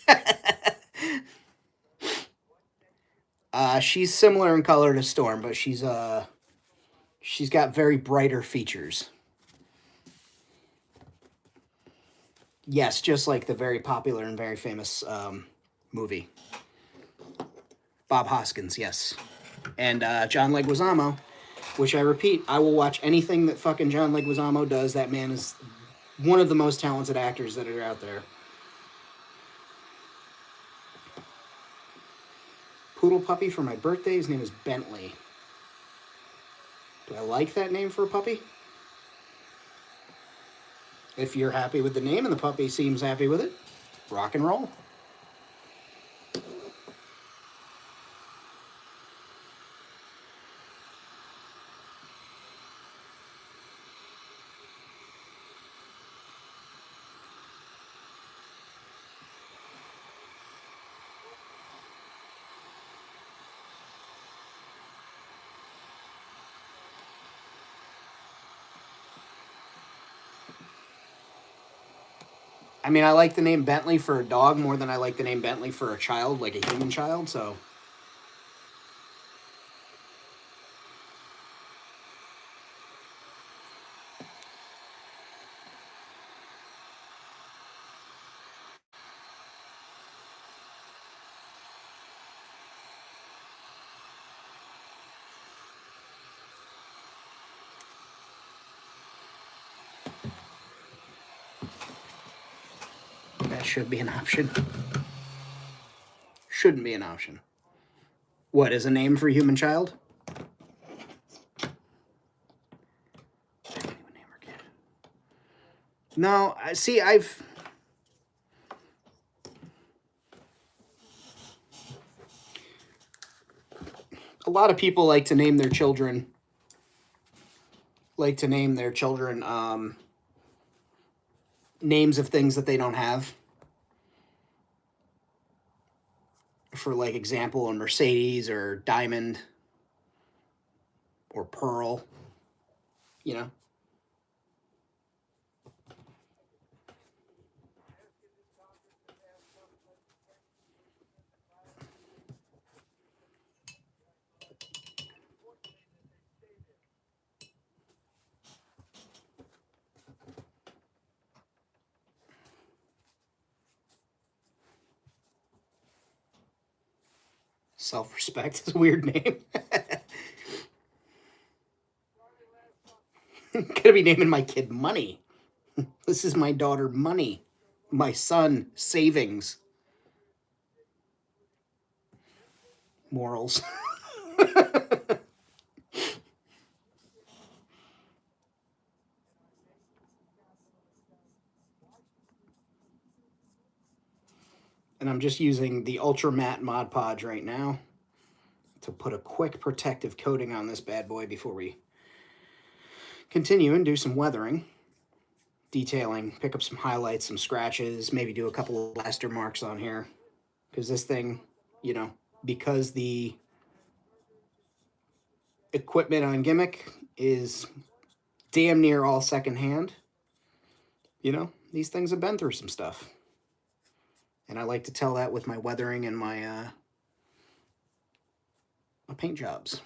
She's similar in color to Storm, but she's got very brighter features. Yes, just like the very popular and very famous movie. Bob Hoskins, yes. And John Leguizamo, which I repeat, I will watch anything that fucking John Leguizamo does. That man is one of the most talented actors that are out there. Poodle puppy for my birthday. His name is Bentley. Do I like that name for a puppy? If you're happy with the name and the puppy seems happy with it, rock and roll. I mean, I like the name Bentley for a dog more than I like the name Bentley for a child, like a human child, so. That should be an option. Shouldn't be an option. What is a name for a human child? No, I see. A lot of people like to name their children. Names of things that they don't have. For like example, a Mercedes or Diamond or Pearl. You know. Self-respect is a weird name. Gonna be naming my kid Money. This is my daughter Money. My son Savings. Morals. And I'm just using the Ultra Matte Mod Podge right now to put a quick protective coating on this bad boy before we continue and do some weathering, detailing, pick up some highlights, some scratches, maybe do a couple of blaster marks on here. Because this thing, you know, because the equipment on Gimmick is damn near all secondhand, you know, these things have been through some stuff. And I like to tell that with my weathering and my paint jobs.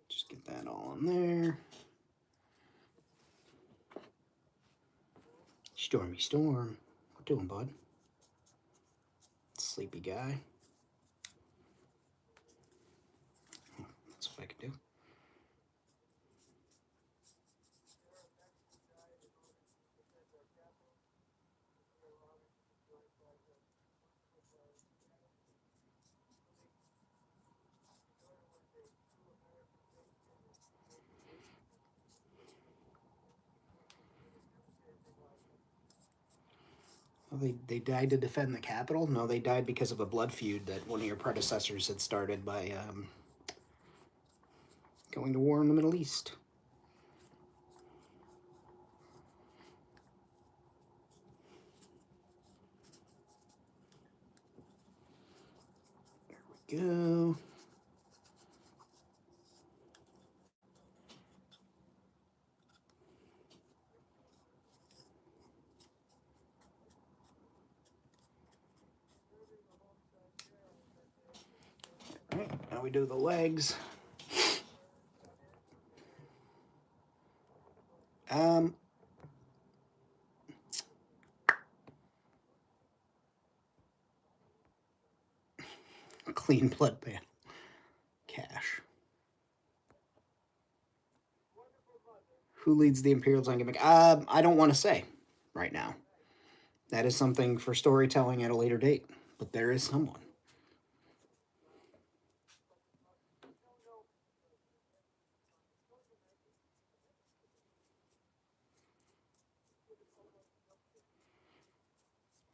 Just get that all in there. Stormy Storm. What doing, bud? Sleepy guy. That's what I can do. Well, they died to defend the capital? No, they died because of a blood feud that one of your predecessors had started by going to war in the Middle East. There we go. All right, now we do the legs. Clean blood panel. Cash. Who leads the Imperials on Gimmick? I don't want to say right now. That is something for storytelling at a later date. But there is someone.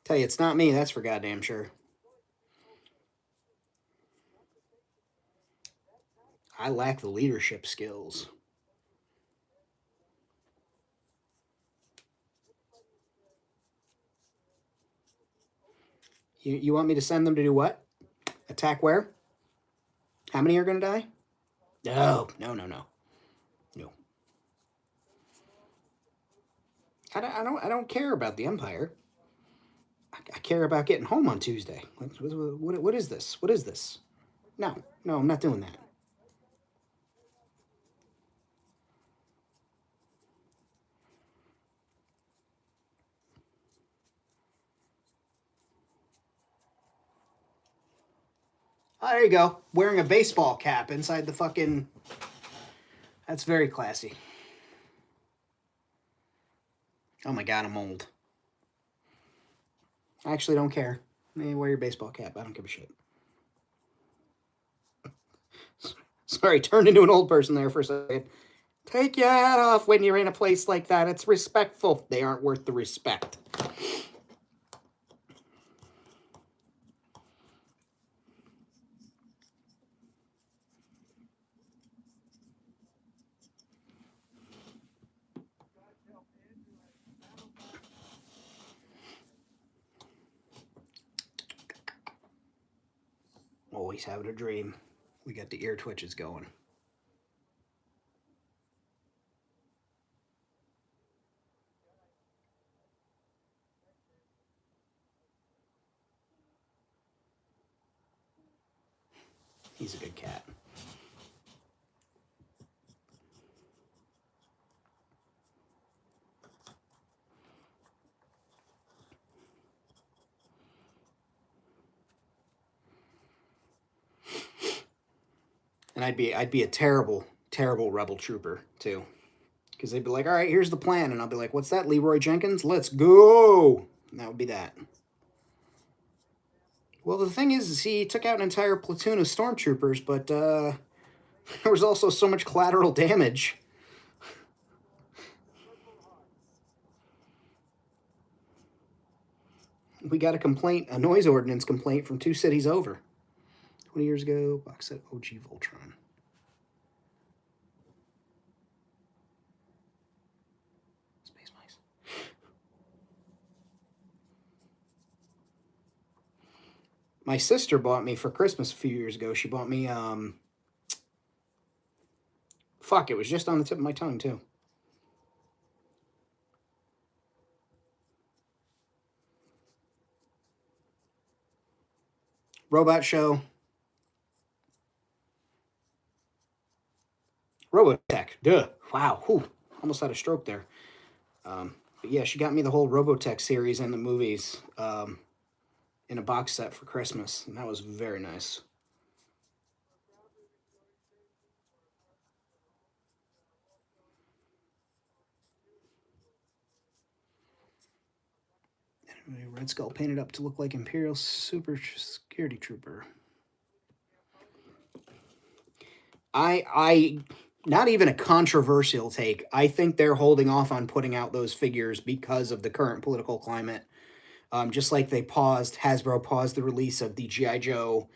Tell you, it's not me, that's for goddamn sure. I lack the leadership skills. You want me to send them to do what? Attack where? How many are going to die? No. No. I don't care about the Empire. I care about getting home on Tuesday. What is this? What is this? No, no, I'm not doing that. Oh, there you go. Wearing a baseball cap inside the fucking. That's very classy. Oh my god, I'm old. I actually don't care. Wear your baseball cap. I don't give a shit. Sorry, turned into an old person there for a second. Take your hat off when you're in a place like that. It's respectful. They aren't worth the respect. Always having a dream. We got the ear twitches going. He's a good cat. And I'd be a terrible, terrible rebel trooper too. Because they'd be like, all right, here's the plan. And I'll be like, what's that, Leroy Jenkins? Let's go. And that would be that. Well, the thing is he took out an entire platoon of stormtroopers, but there was also so much collateral damage. We got a complaint, a noise ordinance complaint from 2 cities over. 20 years ago, box set OG Voltron. Space Mice. My sister bought me for Christmas a few years ago. She bought me, fuck, it was just on the tip of my tongue, too. Robot Show. Robotech. Duh. Wow. Whew. Almost had a stroke there. But yeah, she got me the whole Robotech series and the movies in a box set for Christmas. And that was very nice. Red Skull painted up to look like Imperial Super Security Trooper. I not even a controversial take. I think they're holding off on putting out those figures because of the current political climate. Just like Hasbro paused the release of the G.I. Joe,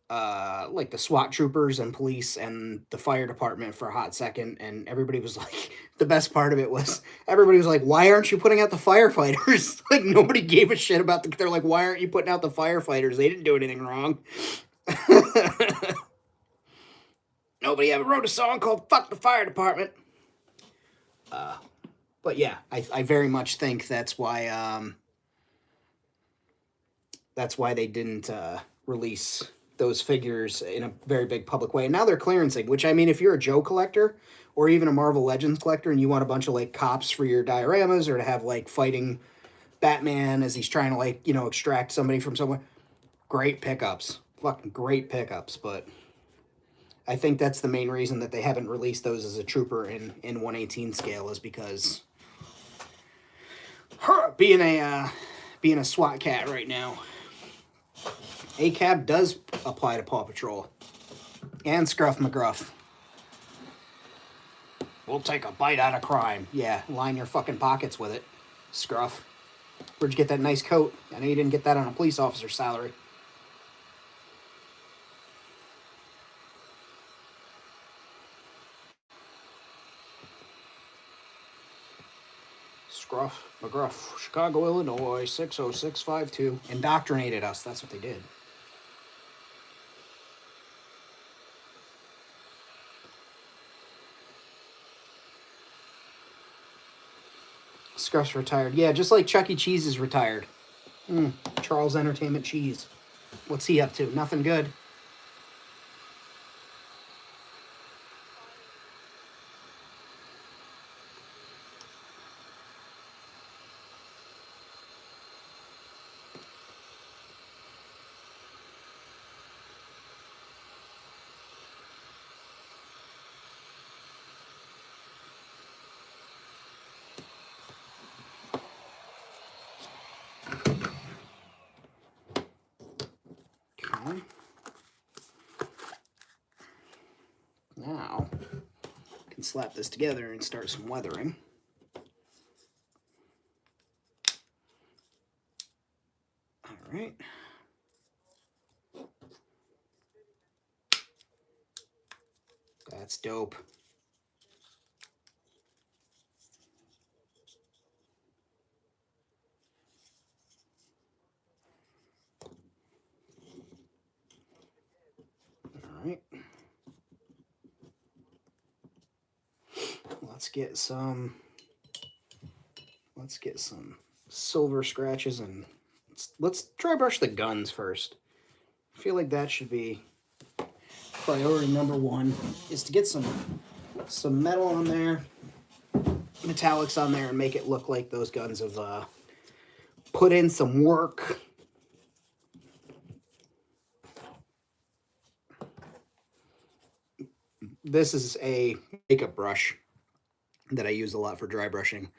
like the SWAT troopers and police and the fire department for a hot second. And everybody was like, the best part of it was everybody was like, why aren't you putting out the firefighters? Like nobody gave a shit about they're like, why aren't you putting out the firefighters? They didn't do anything wrong. Nobody ever wrote a song called Fuck the Fire Department. But yeah, I very much think that's why they didn't release those figures in a very big public way. And now they're clearancing, which I mean, if you're a Joe collector or even a Marvel Legends collector and you want a bunch of like cops for your dioramas or to have like fighting Batman as he's trying to like, you know, extract somebody from somewhere, great pickups. Fucking great pickups, but I think that's the main reason that they haven't released those as a trooper in 118 scale is because being a SWAT cat right now. ACAB does apply to Paw Patrol and Scruff McGruff. We'll take a bite out of crime. Yeah, line your fucking pockets with it, Scruff. Where'd you get that nice coat? I know you didn't get that on a police officer's salary. Scruff McGruff, Chicago, Illinois, 60652. Indoctrinated us. That's what they did. Scuff's retired. Yeah, just like Chuck E. Cheese is retired. Charles Entertainment Cheese. What's he up to? Nothing good. Okay. Now, I can slap this together and start some weathering. All right. That's dope. All right. Let's get some silver scratches, and let's dry brush the guns first. I feel like that should be priority number one, is to get some metal on there, metallics on there, and make it look like those guns have put in some work. This is a makeup brush that I use a lot for dry brushing.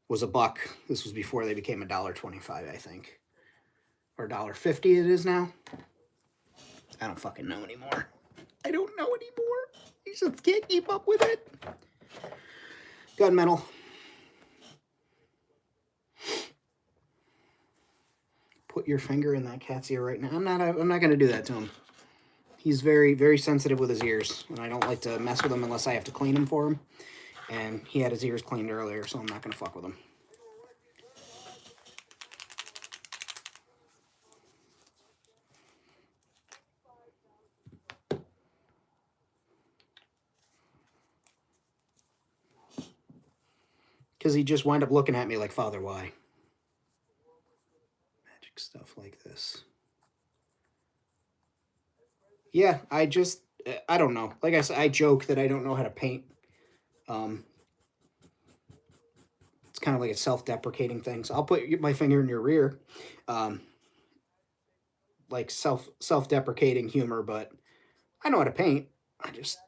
Was a buck. This was before they became $1.25, I think. Or $1.50 it is now. I don't fucking know anymore. I don't know anymore. I just can't keep up with it. Gunmetal. Put your finger in that cat's ear right now. I'm not gonna do that to him. He's very, very sensitive with his ears, and I don't like to mess with him unless I have to clean him for him. And he had his ears cleaned earlier, so I'm not gonna fuck with him. Because he just wind up looking at me like, Father, why? Magic stuff like this. Yeah, I don't know. Like I said, I joke that I don't know how to paint. It's kind of like a self-deprecating thing. So I'll put my finger in your rear. Like self-deprecating humor, but I know how to paint. I just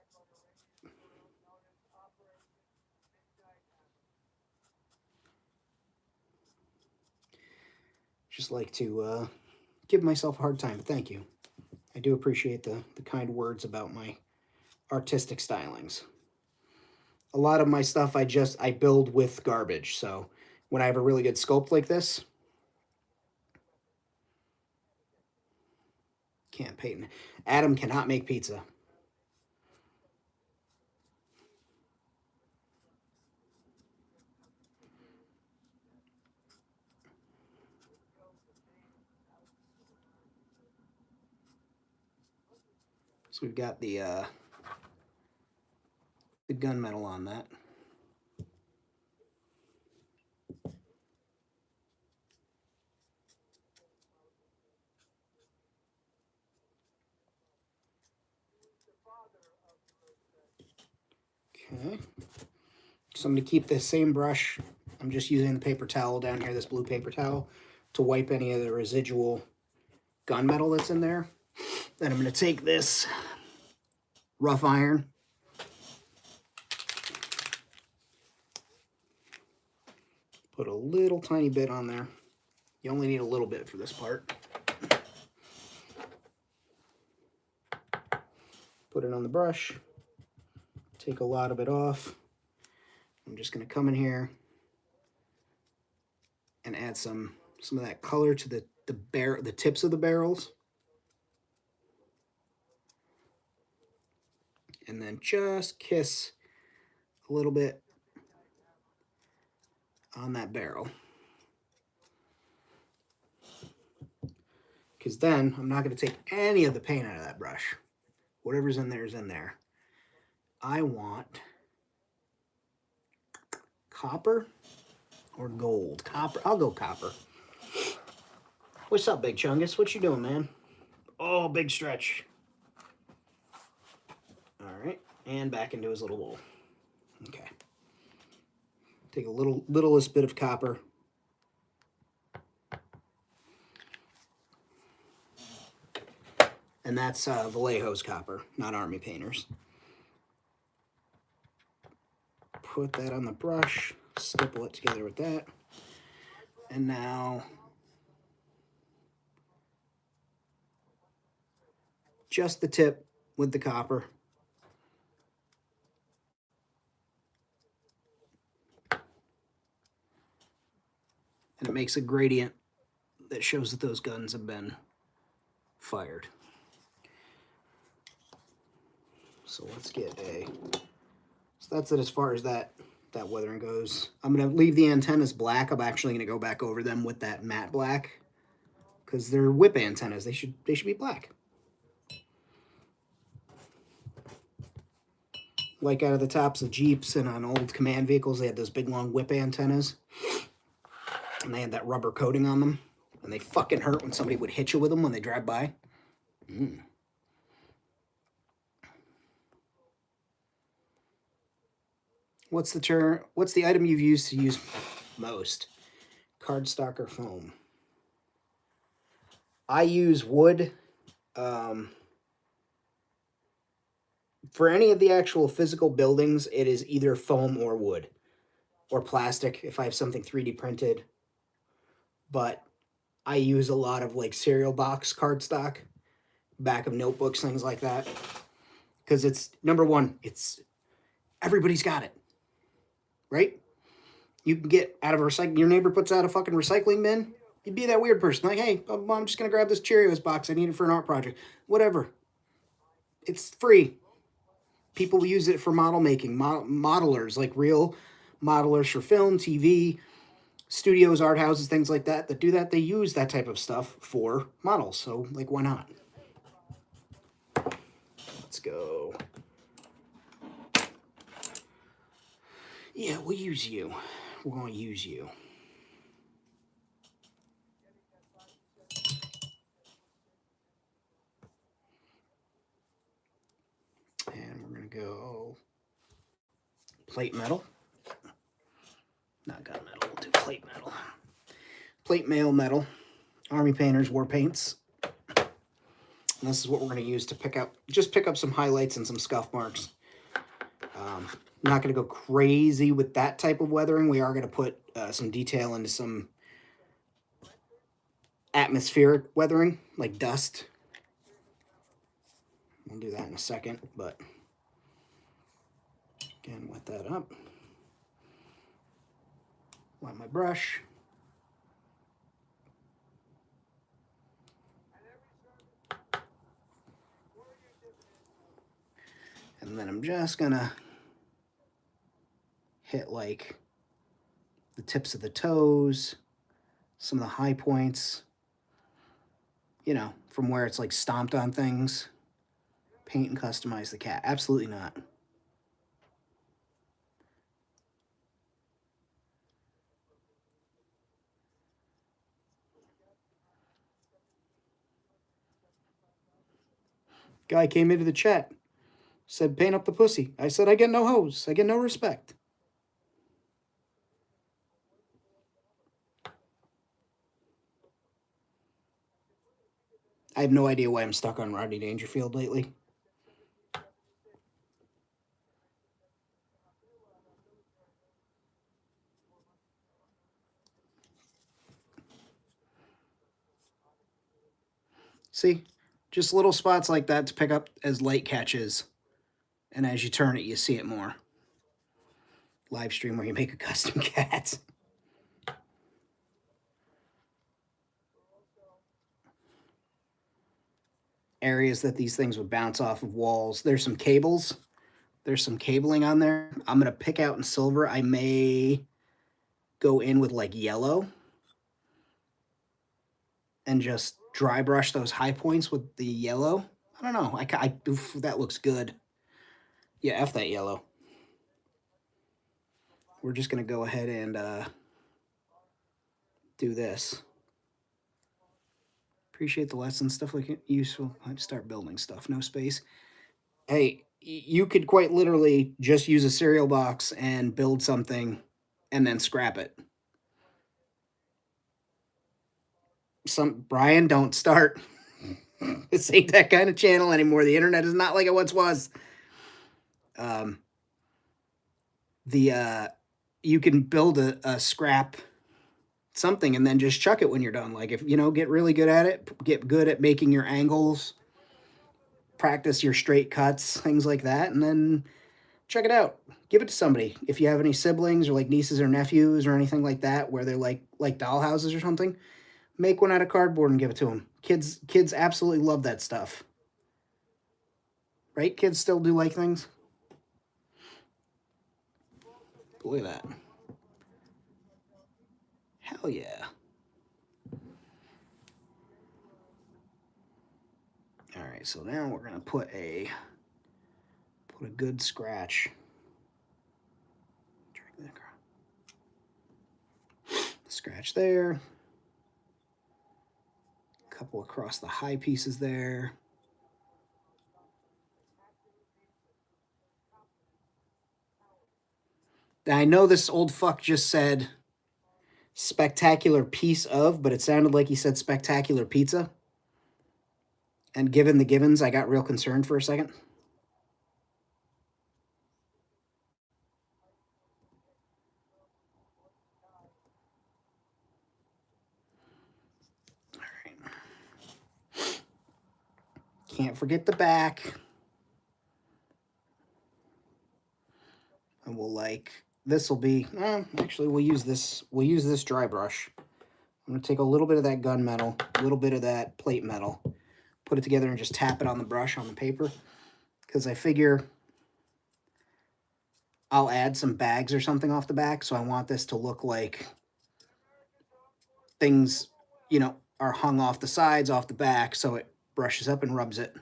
like to give myself a hard time. But thank you. I do appreciate the kind words about my artistic stylings. A lot of my stuff I build with garbage. So when I have a really good sculpt like this, can't paint. Adam cannot make pizza. So we've got the gunmetal on that. Okay. So I'm going to keep this same brush. I'm just using the paper towel down here, this blue paper towel, to wipe any of the residual gunmetal that's in there. Then I'm going to take this rough iron, put a little tiny bit on there. You only need a little bit for this part. Put it on the brush, take a lot of it off. I'm just going to come in here and add some of that color to the tips of the barrels. And then just kiss a little bit on that barrel. Because then I'm not going to take any of the paint out of that brush. Whatever's in there is in there. I want copper or gold? Copper. I'll go copper. What's up, Big Chungus? What you doing, man? Oh, big stretch. All right, and back into his little bowl. Okay. Take a littlest bit of copper. And that's Vallejo's copper, not Army Painters. Put that on the brush, stipple it together with that. And now just the tip with the copper. And it makes a gradient that shows that those guns have been fired. So let's get a... So that's it as far as that weathering goes. I'm going to leave the antennas black. I'm actually going to go back over them with that matte black because they're whip antennas. They should be black. Like out of the tops of Jeeps and on old command vehicles, they had those big long whip antennas. And they had that rubber coating on them. And they fucking hurt when somebody would hit you with them when they drive by. What's the item you've used to use most? Cardstock or foam? I use wood. For any of the actual physical buildings, it is either foam or wood. Or plastic if I have something 3D printed. But I use a lot of like cereal box cardstock, back of notebooks, things like that. Because it's, number one, everybody's got it. Right? You can get out of a recycling, your neighbor puts out a fucking recycling bin, you'd be that weird person. Like, hey, I'm just going to grab this Cheerios box. I need it for an art project. Whatever. It's free. People use it for model making. Modelers, like real modelers for film, TV, studios, art houses, things like that do that. They use that type of stuff for models. So, like, why not? Let's go. Yeah, we'll use you. We're going to use you. And we're going to go plate metal. Not gun metal, we'll do plate metal. Plate mail metal. Army Painters War Paints. And this is what we're going to use to pick up some highlights and some scuff marks. I'm not going to go crazy with that type of weathering. We are going to put some detail into some atmospheric weathering, like dust. We'll do that in a second, but again, wet that up. Wet my brush. And then I'm just going to hit like the tips of the toes, some of the high points, you know, from where it's like stomped on things. Paint and customize the cat. Absolutely not. Guy came into the chat, said paint up the pussy. I said I get no hose. I get no respect. I have no idea why I'm stuck on Rodney Dangerfield lately. See, just little spots like that to pick up as light catches. And as you turn it, you see it more. Live stream where you make a custom cat. Areas that these things would bounce off of walls. There's some cables. There's some cabling on there. I'm going to pick out in silver. I may go in with like yellow and just dry brush those high points with the yellow. I don't know. Oof, that looks good. Yeah, F that yellow. We're just going to go ahead and do this. Appreciate the lesson, stuff like it useful. I'd start building stuff, no space. Hey, you could quite literally just use a cereal box and build something and then scrap it. Brian, don't start. This ain't that kind of channel anymore. The internet is not like it once was. You can build a scrap something and then just chuck it when you're done. Like, if get really good at it, get good at making your angles, practice your straight cuts, things like that, and then check it out. Give it to somebody. If you have any siblings or like nieces or nephews or anything like that, where they're like dollhouses or something, make one out of cardboard and give it to them. Kids absolutely love that stuff. Right? Kids still do like things. Look at that. Hell yeah. All right, so now we're gonna put a good scratch. Scratch there. A couple across the high pieces there. I know this old fuck just said spectacular piece of, but it sounded like he said spectacular pizza. And given the givens, I got real concerned for a second. All right. Can't forget the back. And we'll this will be, actually we'll use this dry brush. I'm gonna take a little bit of that gunmetal, a little bit of that plate metal, put it together and just tap it on the brush on the paper. Because I figure I'll add some bags or something off the back, so I want this to look like things, are hung off the sides, off the back, so it brushes up and rubs it.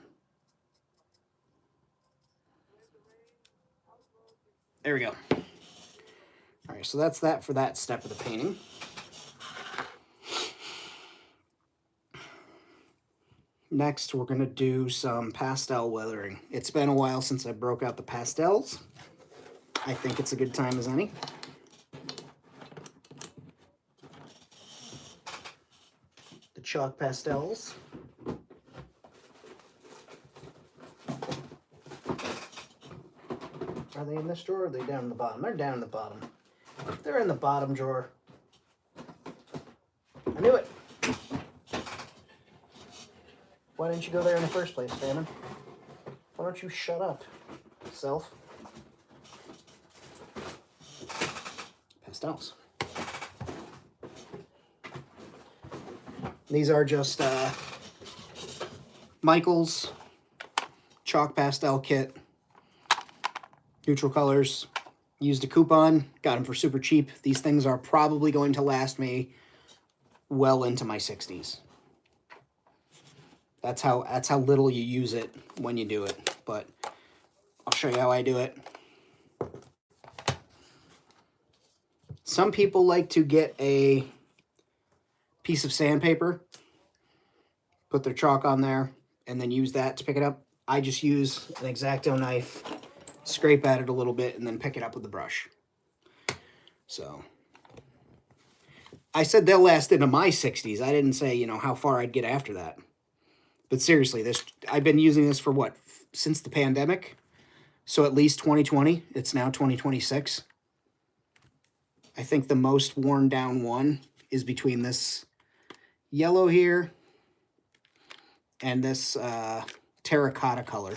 There we go. All right, so that's that for that step of the painting. Next, we're going to do some pastel weathering. It's been a while since I broke out the pastels. I think it's a good time as any. The chalk pastels. Are they in this drawer or are they down in the bottom? They're down in the bottom. They're in the bottom drawer. I knew it. Why didn't you go there in the first place, Famine? Why don't you shut up, self? Pastels. These are just Michael's chalk pastel kit. Neutral colors. Used a coupon. Got them for super cheap. These things are probably going to last me well into my 60s. That's how little you use it when you do it. But I'll show you how I do it. Some people like to get a piece of sandpaper, put their chalk on there, and then use that to pick it up. I just use an X-Acto knife, scrape at it a little bit, and then pick it up with the brush. So I said they'll last into my 60s. I didn't say, how far I'd get after that. But seriously, I've been using this for what? Since the pandemic? So at least 2020. It's now 2026. I think the most worn down one is between this yellow here and this terracotta color.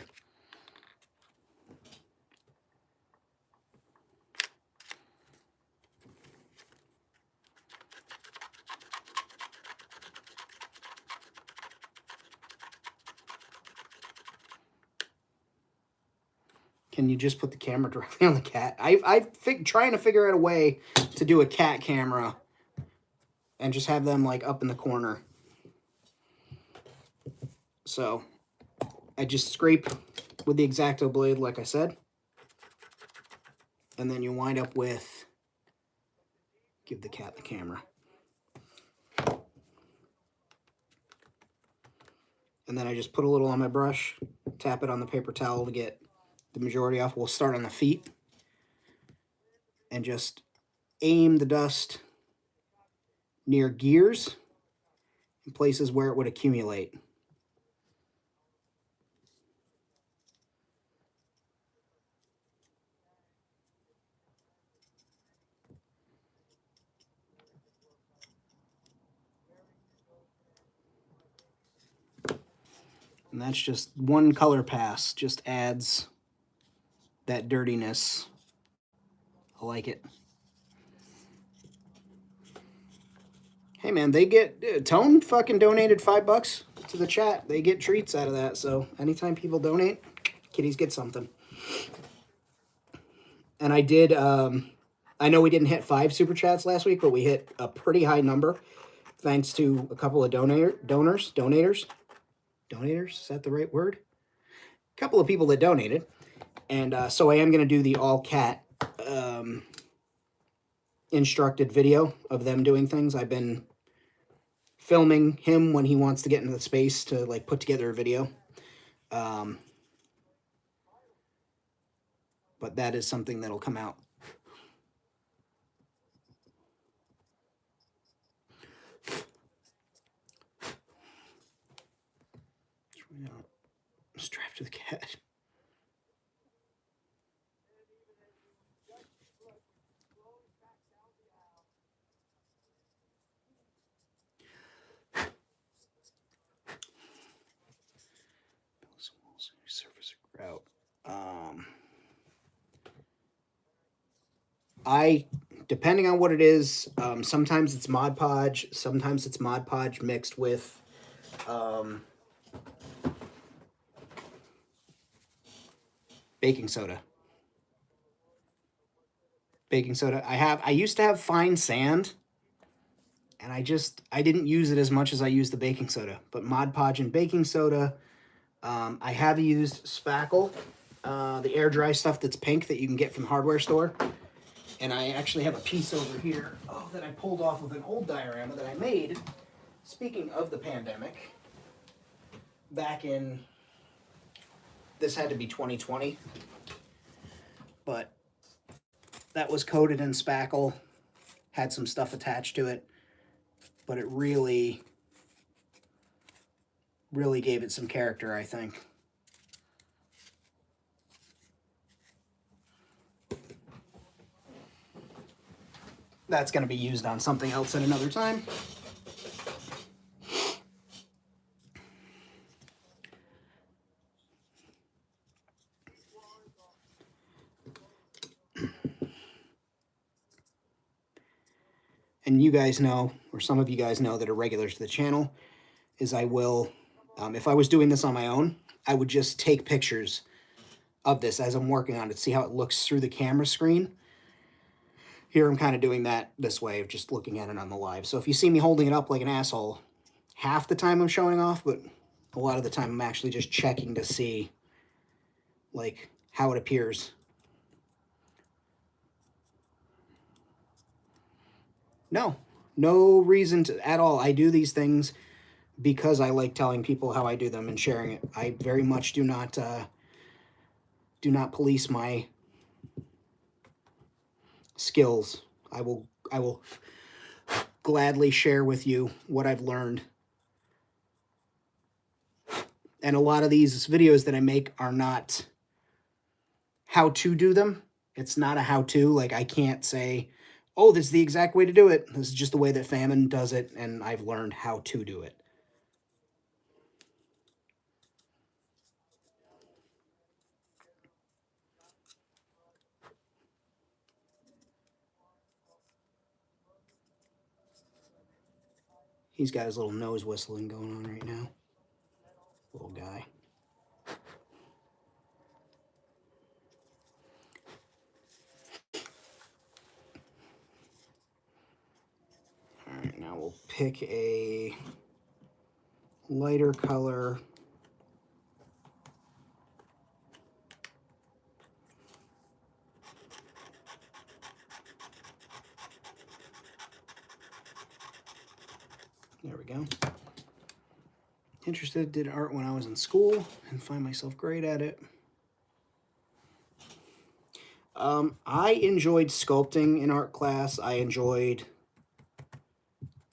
Can you just put the camera directly on the cat? I'm trying to figure out a way to do a cat camera and just have them up in the corner. So I just scrape with the X-Acto blade, like I said. And then you wind up with, give the cat the camera. and then I just put a little on my brush, tap it on the paper towel to get the majority off. We'll start on the feet and just aim the dust near gears in places where it would accumulate. And that's just one color pass, just adds that dirtiness. I like it. Hey man, they get Tone fucking donated $5 to the chat. They get treats out of that. So anytime people donate, kitties get something. And I did. I know we didn't hit 5 super chats last week, but we hit a pretty high number thanks to a couple of donators. Is that the right word? A couple of people that donated, and so I am going to do the all cat instructed video of them doing things. I've been filming him when he wants to get into the space to like put together a video. But that is something that'll come out. Strapped to the cat. Surface grout. Depending on what it is, sometimes it's Mod Podge, sometimes it's Mod Podge mixed with baking soda. Baking soda. I used to have fine sand, and I didn't use it as much as I used the baking soda. But Mod Podge and baking soda. I have used spackle, the air dry stuff that's pink that you can get from the hardware store. And I actually have a piece over here that I pulled off of an old diorama that I made, speaking of the pandemic, back in, this had to be 2020, but that was coated in spackle, had some stuff attached to it, but it really, really gave it some character, I think. That's going to be used on something else at another time. And you guys know, or some of you guys know that are regulars to the channel, is I will, if I was doing this on my own, I would just take pictures of this as I'm working on it, see how it looks through the camera screen. Here I'm kind of doing that this way, of just looking at it on the live. So if you see me holding it up like an asshole, half the time I'm showing off, but a lot of the time I'm actually just checking to see like how it appears. No reason to at all. I do these things because I like telling people how I do them and sharing it. I very much do not police my skills. I will gladly share with you what I've learned. And a lot of these videos that I make are not how to do them. It's not a how-to. Like, I can't say, oh, this is the exact way to do it. This is just the way that Famine does it, and I've learned how to do it. He's got his little nose whistling going on right now. Little guy. All right, now we'll pick a lighter color. There we go. interested, did art when I was in school and find myself great at it. I enjoyed sculpting in art class. I enjoyed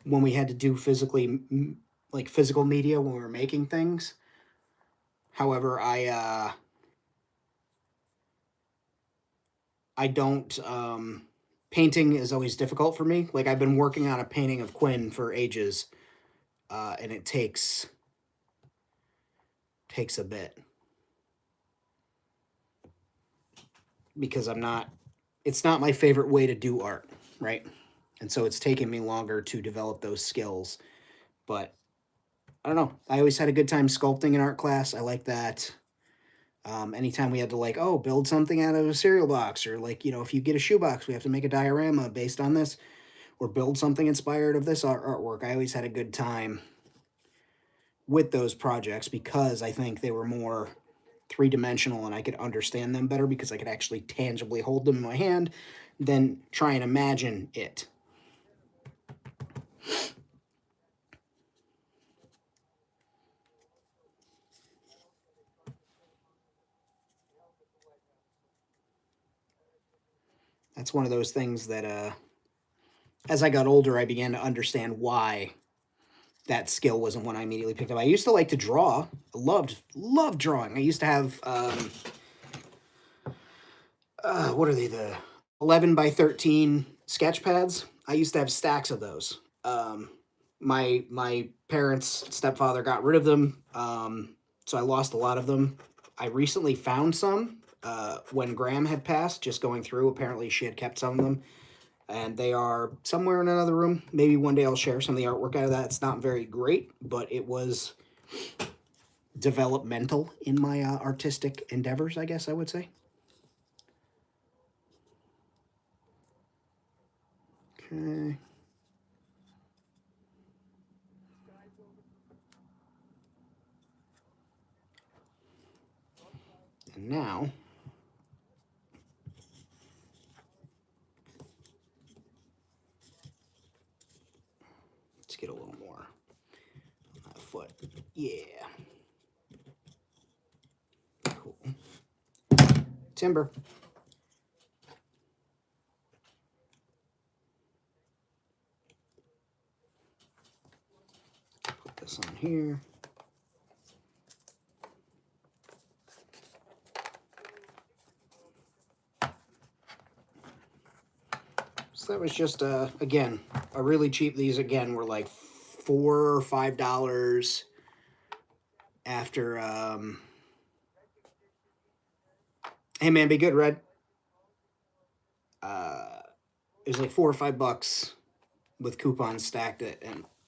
when we had to do like physical media when we were making things. However, I don't, painting is always difficult for me. Like, I've been working on a painting of Quinn for ages, and it takes a bit. Because it's not my favorite way to do art, right? And so it's taken me longer to develop those skills. But I don't know. I always had a good time sculpting in art class. I like that. Anytime we had to like, oh, build something out of a cereal box, or like, if you get a shoebox, we have to make a diorama based on this, or build something inspired of this artwork. I always had a good time with those projects because I think they were more three-dimensional and I could understand them better because I could actually tangibly hold them in my hand than try and imagine it. That's one of those things that, as I got older, I began to understand why that skill wasn't one I immediately picked up. I used to like to draw. I loved drawing. I used to have, what are they, the 11 by 13 sketch pads? I used to have stacks of those. My parents' stepfather got rid of them, so I lost a lot of them. I recently found some when Graham had passed, just going through. Apparently, she had kept some of them, and they are somewhere in another room. Maybe one day I'll share some of the artwork out of that. It's not very great, but it was developmental in my artistic endeavors, I guess I would say. Okay. And now, let's get a little more on that foot. Yeah. Cool. Timber. Put this on here. So that was just, again, a really cheap. These, again, were like $4 or $5 after, hey man, be good, Red. It was like $4 or $5 with coupons stacked at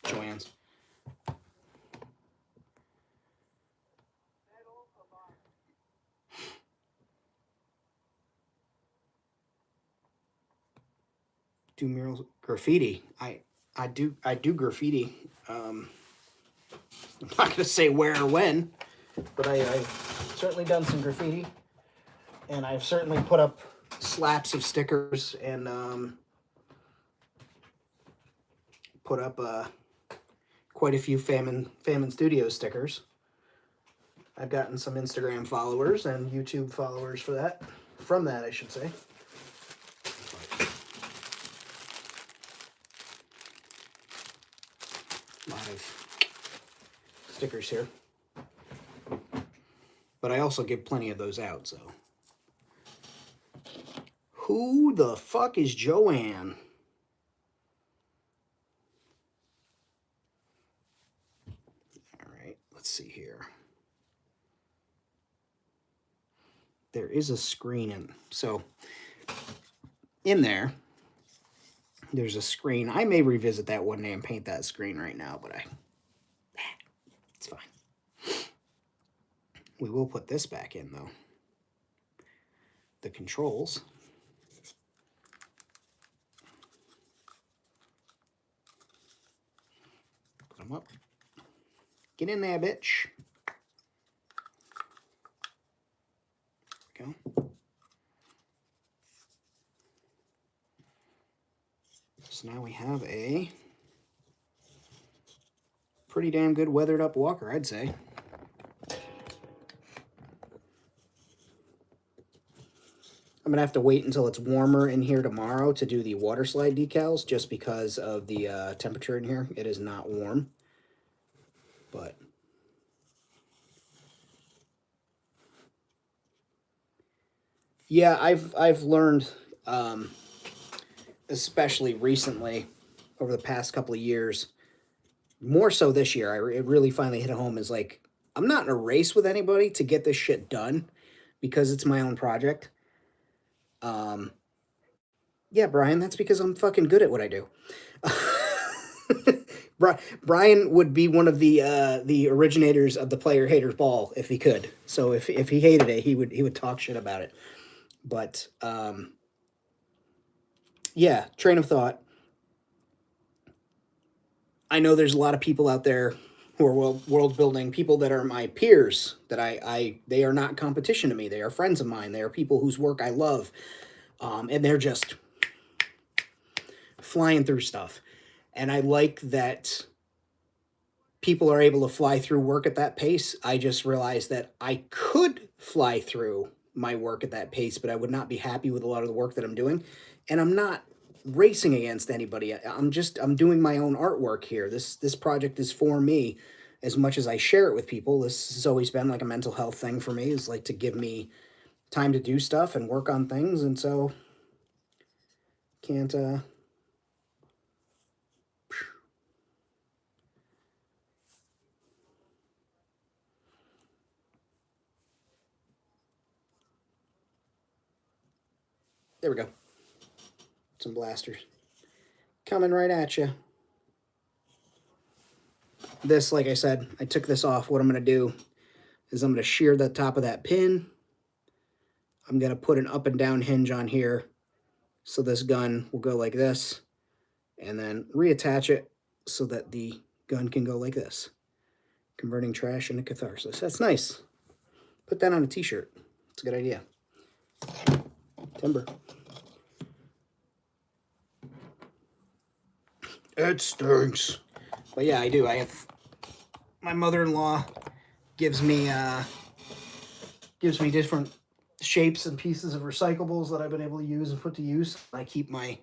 Joann's. Do murals, graffiti. I do graffiti. I'm not gonna say where or when, but I've certainly done some graffiti, and I've certainly put up slaps of stickers and put up quite a few Famine Studios stickers. I've gotten some Instagram followers and YouTube followers from that, I should say. A lot of stickers here. But I also give plenty of those out, so. Who the fuck is Joanne? All right, let's see here. There is a screen in, so in there's a screen. I may revisit that one day and paint that screen right now, but it's fine. We will put this back in, though. The controls. Put them up. Get in there, bitch. There we go. So now we have a pretty damn good weathered up walker, I'd say. I'm gonna have to wait until it's warmer in here tomorrow to do the water slide decals, just because of the temperature in here. It is not warm, but yeah, I've learned, especially recently, over the past couple of years, more so this year, it really finally hit home. Is like, I'm not in a race with anybody to get this shit done because it's my own project. Yeah, Brian, that's because I'm fucking good at what I do. Brian would be one of the originators of the player haters ball if he could. So if he hated it, he would talk shit about it. But yeah, train of thought. I know there's a lot of people out there who are world building, people that are my peers, that they are not competition to me. They are friends of mine. They are people whose work I love, and they're just flying through stuff. And I like that people are able to fly through work at that pace. I just realized that I could fly through my work at that pace, but I would not be happy with a lot of the work that I'm doing. And I'm not racing against anybody. I'm doing my own artwork here. This project is for me as much as I share it with people. This has always been like a mental health thing for me, is like to give me time to do stuff and work on things. And so can't there we go. Some blasters coming right at you. This, like I said, I took this off. What I'm going to do is I'm going to shear the top of that pin. I'm going to put an up and down hinge on here, so this gun will go like this, and then reattach it so that the gun can go like this. Converting trash into catharsis. That's nice. Put that on a t-shirt. It's a good idea. Timber. It stinks. But yeah, I do. I have my mother-in-law gives me different shapes and pieces of recyclables that I've been able to use and put to use. I keep my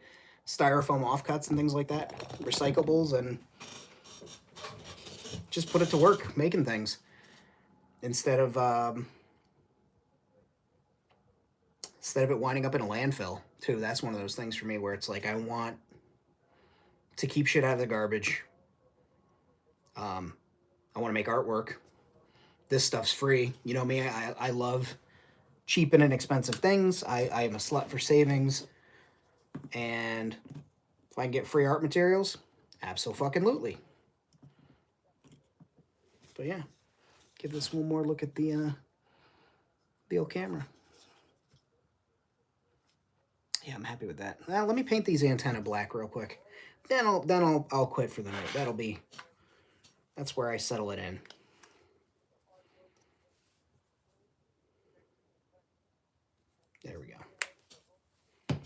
styrofoam offcuts and things like that, recyclables, and just put it to work making things instead of it winding up in a landfill too. That's one of those things for me where it's like I want to keep shit out of the garbage. I want to make artwork. This stuff's free. You know me, I love cheap and inexpensive things. I am a slut for savings. And if I can get free art materials, abso-fucking-lutely. But yeah, give this one more look at the old camera. Yeah, I'm happy with that. Now, let me paint these antenna black real quick. Then I'll quit for the night. That's where I settle it in. There we go.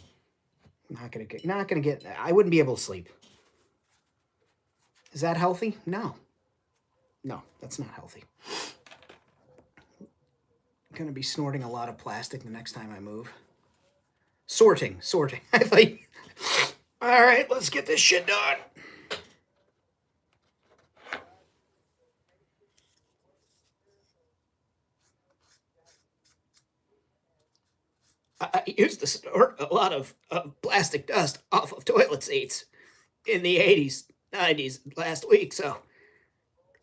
Not gonna get. I wouldn't be able to sleep. Is that healthy? No. No, that's not healthy. I'm gonna be snorting a lot of plastic the next time I move. Sorting. I thought. All right, let's get this shit done. I used to snort a lot of plastic dust off of toilet seats in the 80s, 90s last week, so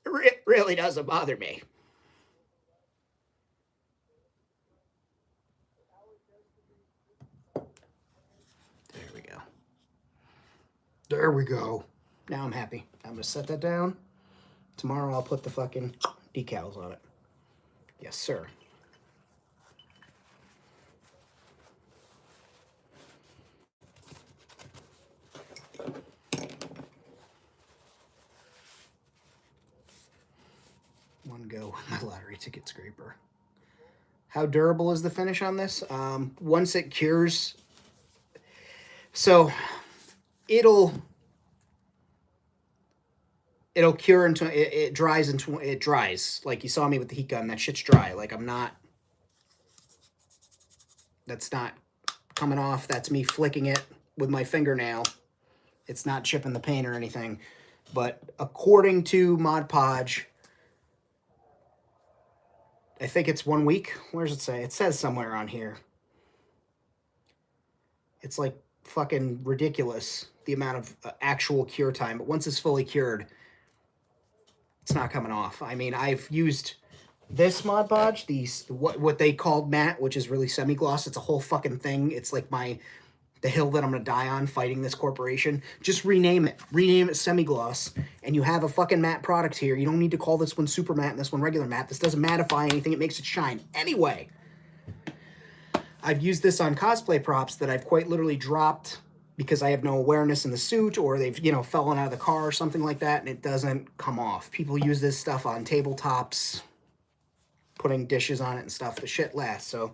it really doesn't bother me. There we go. There we go. Now I'm happy. I'm going to set that down. Tomorrow I'll put the fucking decals on it. Yes, sir. One go with my lottery ticket scraper. How durable is the finish on this? Once it cures, so it'll it'll cure into it dries into it dries. Like you saw me with the heat gun, that shit's dry. Like that's not coming off. That's me flicking it with my fingernail. It's not chipping the paint or anything. But according to Mod Podge, I think it's 1 week. Where does it say? It says somewhere on here. It's like fucking ridiculous, the amount of actual cure time. But once it's fully cured, it's not coming off. I mean, I've used this Mod Podge, what they called matte, which is really semi-gloss. It's a whole fucking thing. It's like the hill that I'm going to die on fighting this corporation. Just rename it. Rename it semi-gloss. And you have a fucking matte product here. You don't need to call this one super matte and this one regular matte. This doesn't mattify anything. It makes it shine. Anyway, I've used this on cosplay props that I've quite literally dropped because I have no awareness in the suit, or they've, fallen out of the car or something like that, and it doesn't come off. People use this stuff on tabletops, putting dishes on it and stuff. The shit lasts. So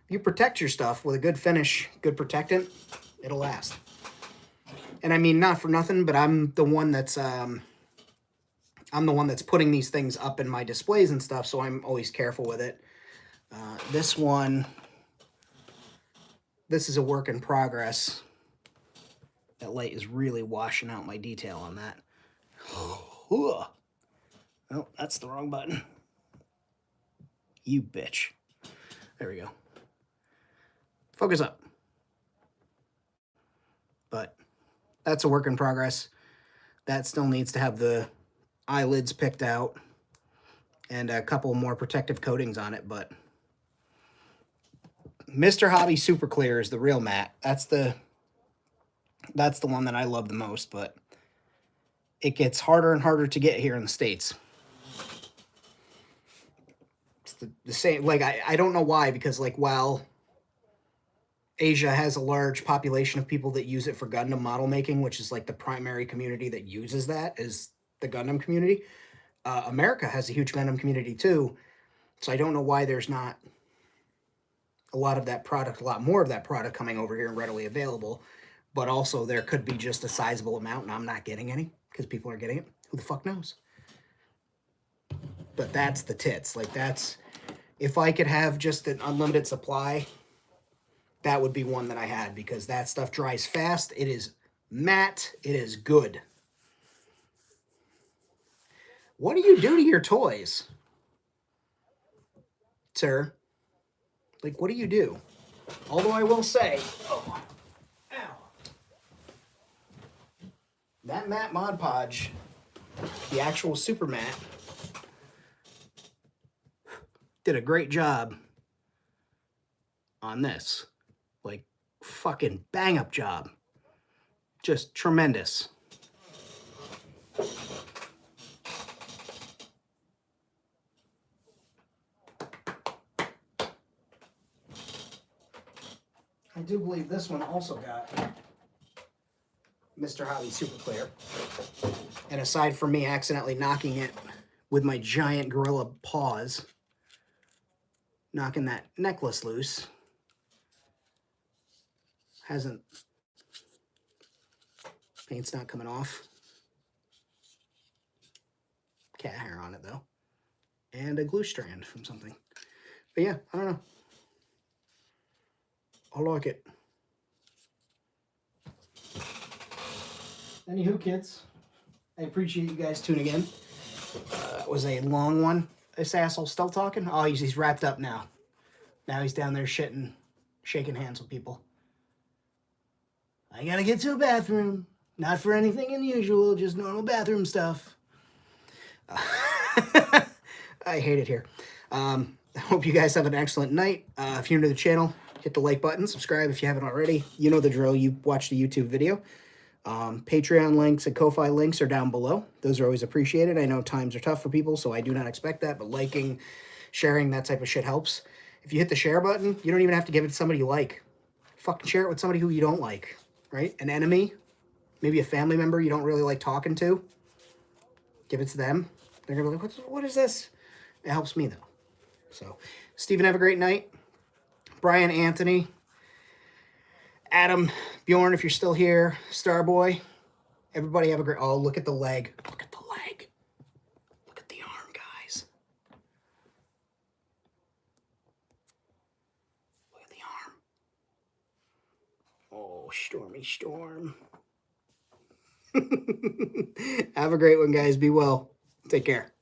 you protect your stuff with a good finish, good protectant, it'll last. And I mean, not for nothing, but I'm the one that's putting these things up in my displays and stuff, so I'm always careful with it. This is a work in progress. That light is really washing out my detail on that. Oh, that's the wrong button. You bitch. There we go. Focus up. But that's a work in progress. That still needs to have the eyelids picked out and a couple more protective coatings on it, but Mr. Hobby Super Clear is the real matte. That's the one that I love the most, but it gets harder and harder to get here in the States. It's the same, like, I don't know why, because, like, while Asia has a large population of people that use it for Gundam model making, which is, like, the primary community that uses that is the Gundam community, America has a huge Gundam community, too, so I don't know why there's not a lot more of that product coming over here and readily available. But also there could be just a sizable amount and I'm not getting any because people are getting it. Who the fuck knows? But that's the tits. Like, that's, if I could have just an unlimited supply, that would be one that I had, because that stuff dries fast. It is matte. It is good. What do you do to your toys, sir? Like, what do you do? Although I will say, that matte Mod Podge, the actual super matte, did a great job on this. Like, fucking bang up job. Just tremendous. I do believe this one also got Mr. Hobby Super Clear. And aside from me accidentally knocking it with my giant gorilla paws, knocking that necklace loose, paint's not coming off. Cat hair on it though. And a glue strand from something. But yeah, I don't know. I like it. Anywho, kids, I appreciate you guys tuning in. That was a long one. This asshole still talking? Oh, he's wrapped up now. Now he's down there shitting, shaking hands with people. I gotta get to a bathroom. Not for anything unusual, just normal bathroom stuff. I hate it here. I hope you guys have an excellent night. If you're new to the channel, hit the like button, subscribe if you haven't already. You know the drill. You watched the YouTube video. Patreon links and Ko-Fi links are down below. Those are always appreciated. I know times are tough for people, so I do not expect that, but liking, sharing, that type of shit helps. If you hit the share button, you don't even have to give it to somebody you like. Fucking share it with somebody who you don't like, right? An enemy, maybe a family member you don't really like talking to. Give it to them. They're gonna be like, what is this? It helps me, though. So, Steven, have a great night. Brian, Anthony, Adam, Bjorn, if you're still here, Starboy, everybody have a great... Oh, look at the leg. Look at the leg. Oh, stormy storm. Have a great one, guys. Be well. Take care.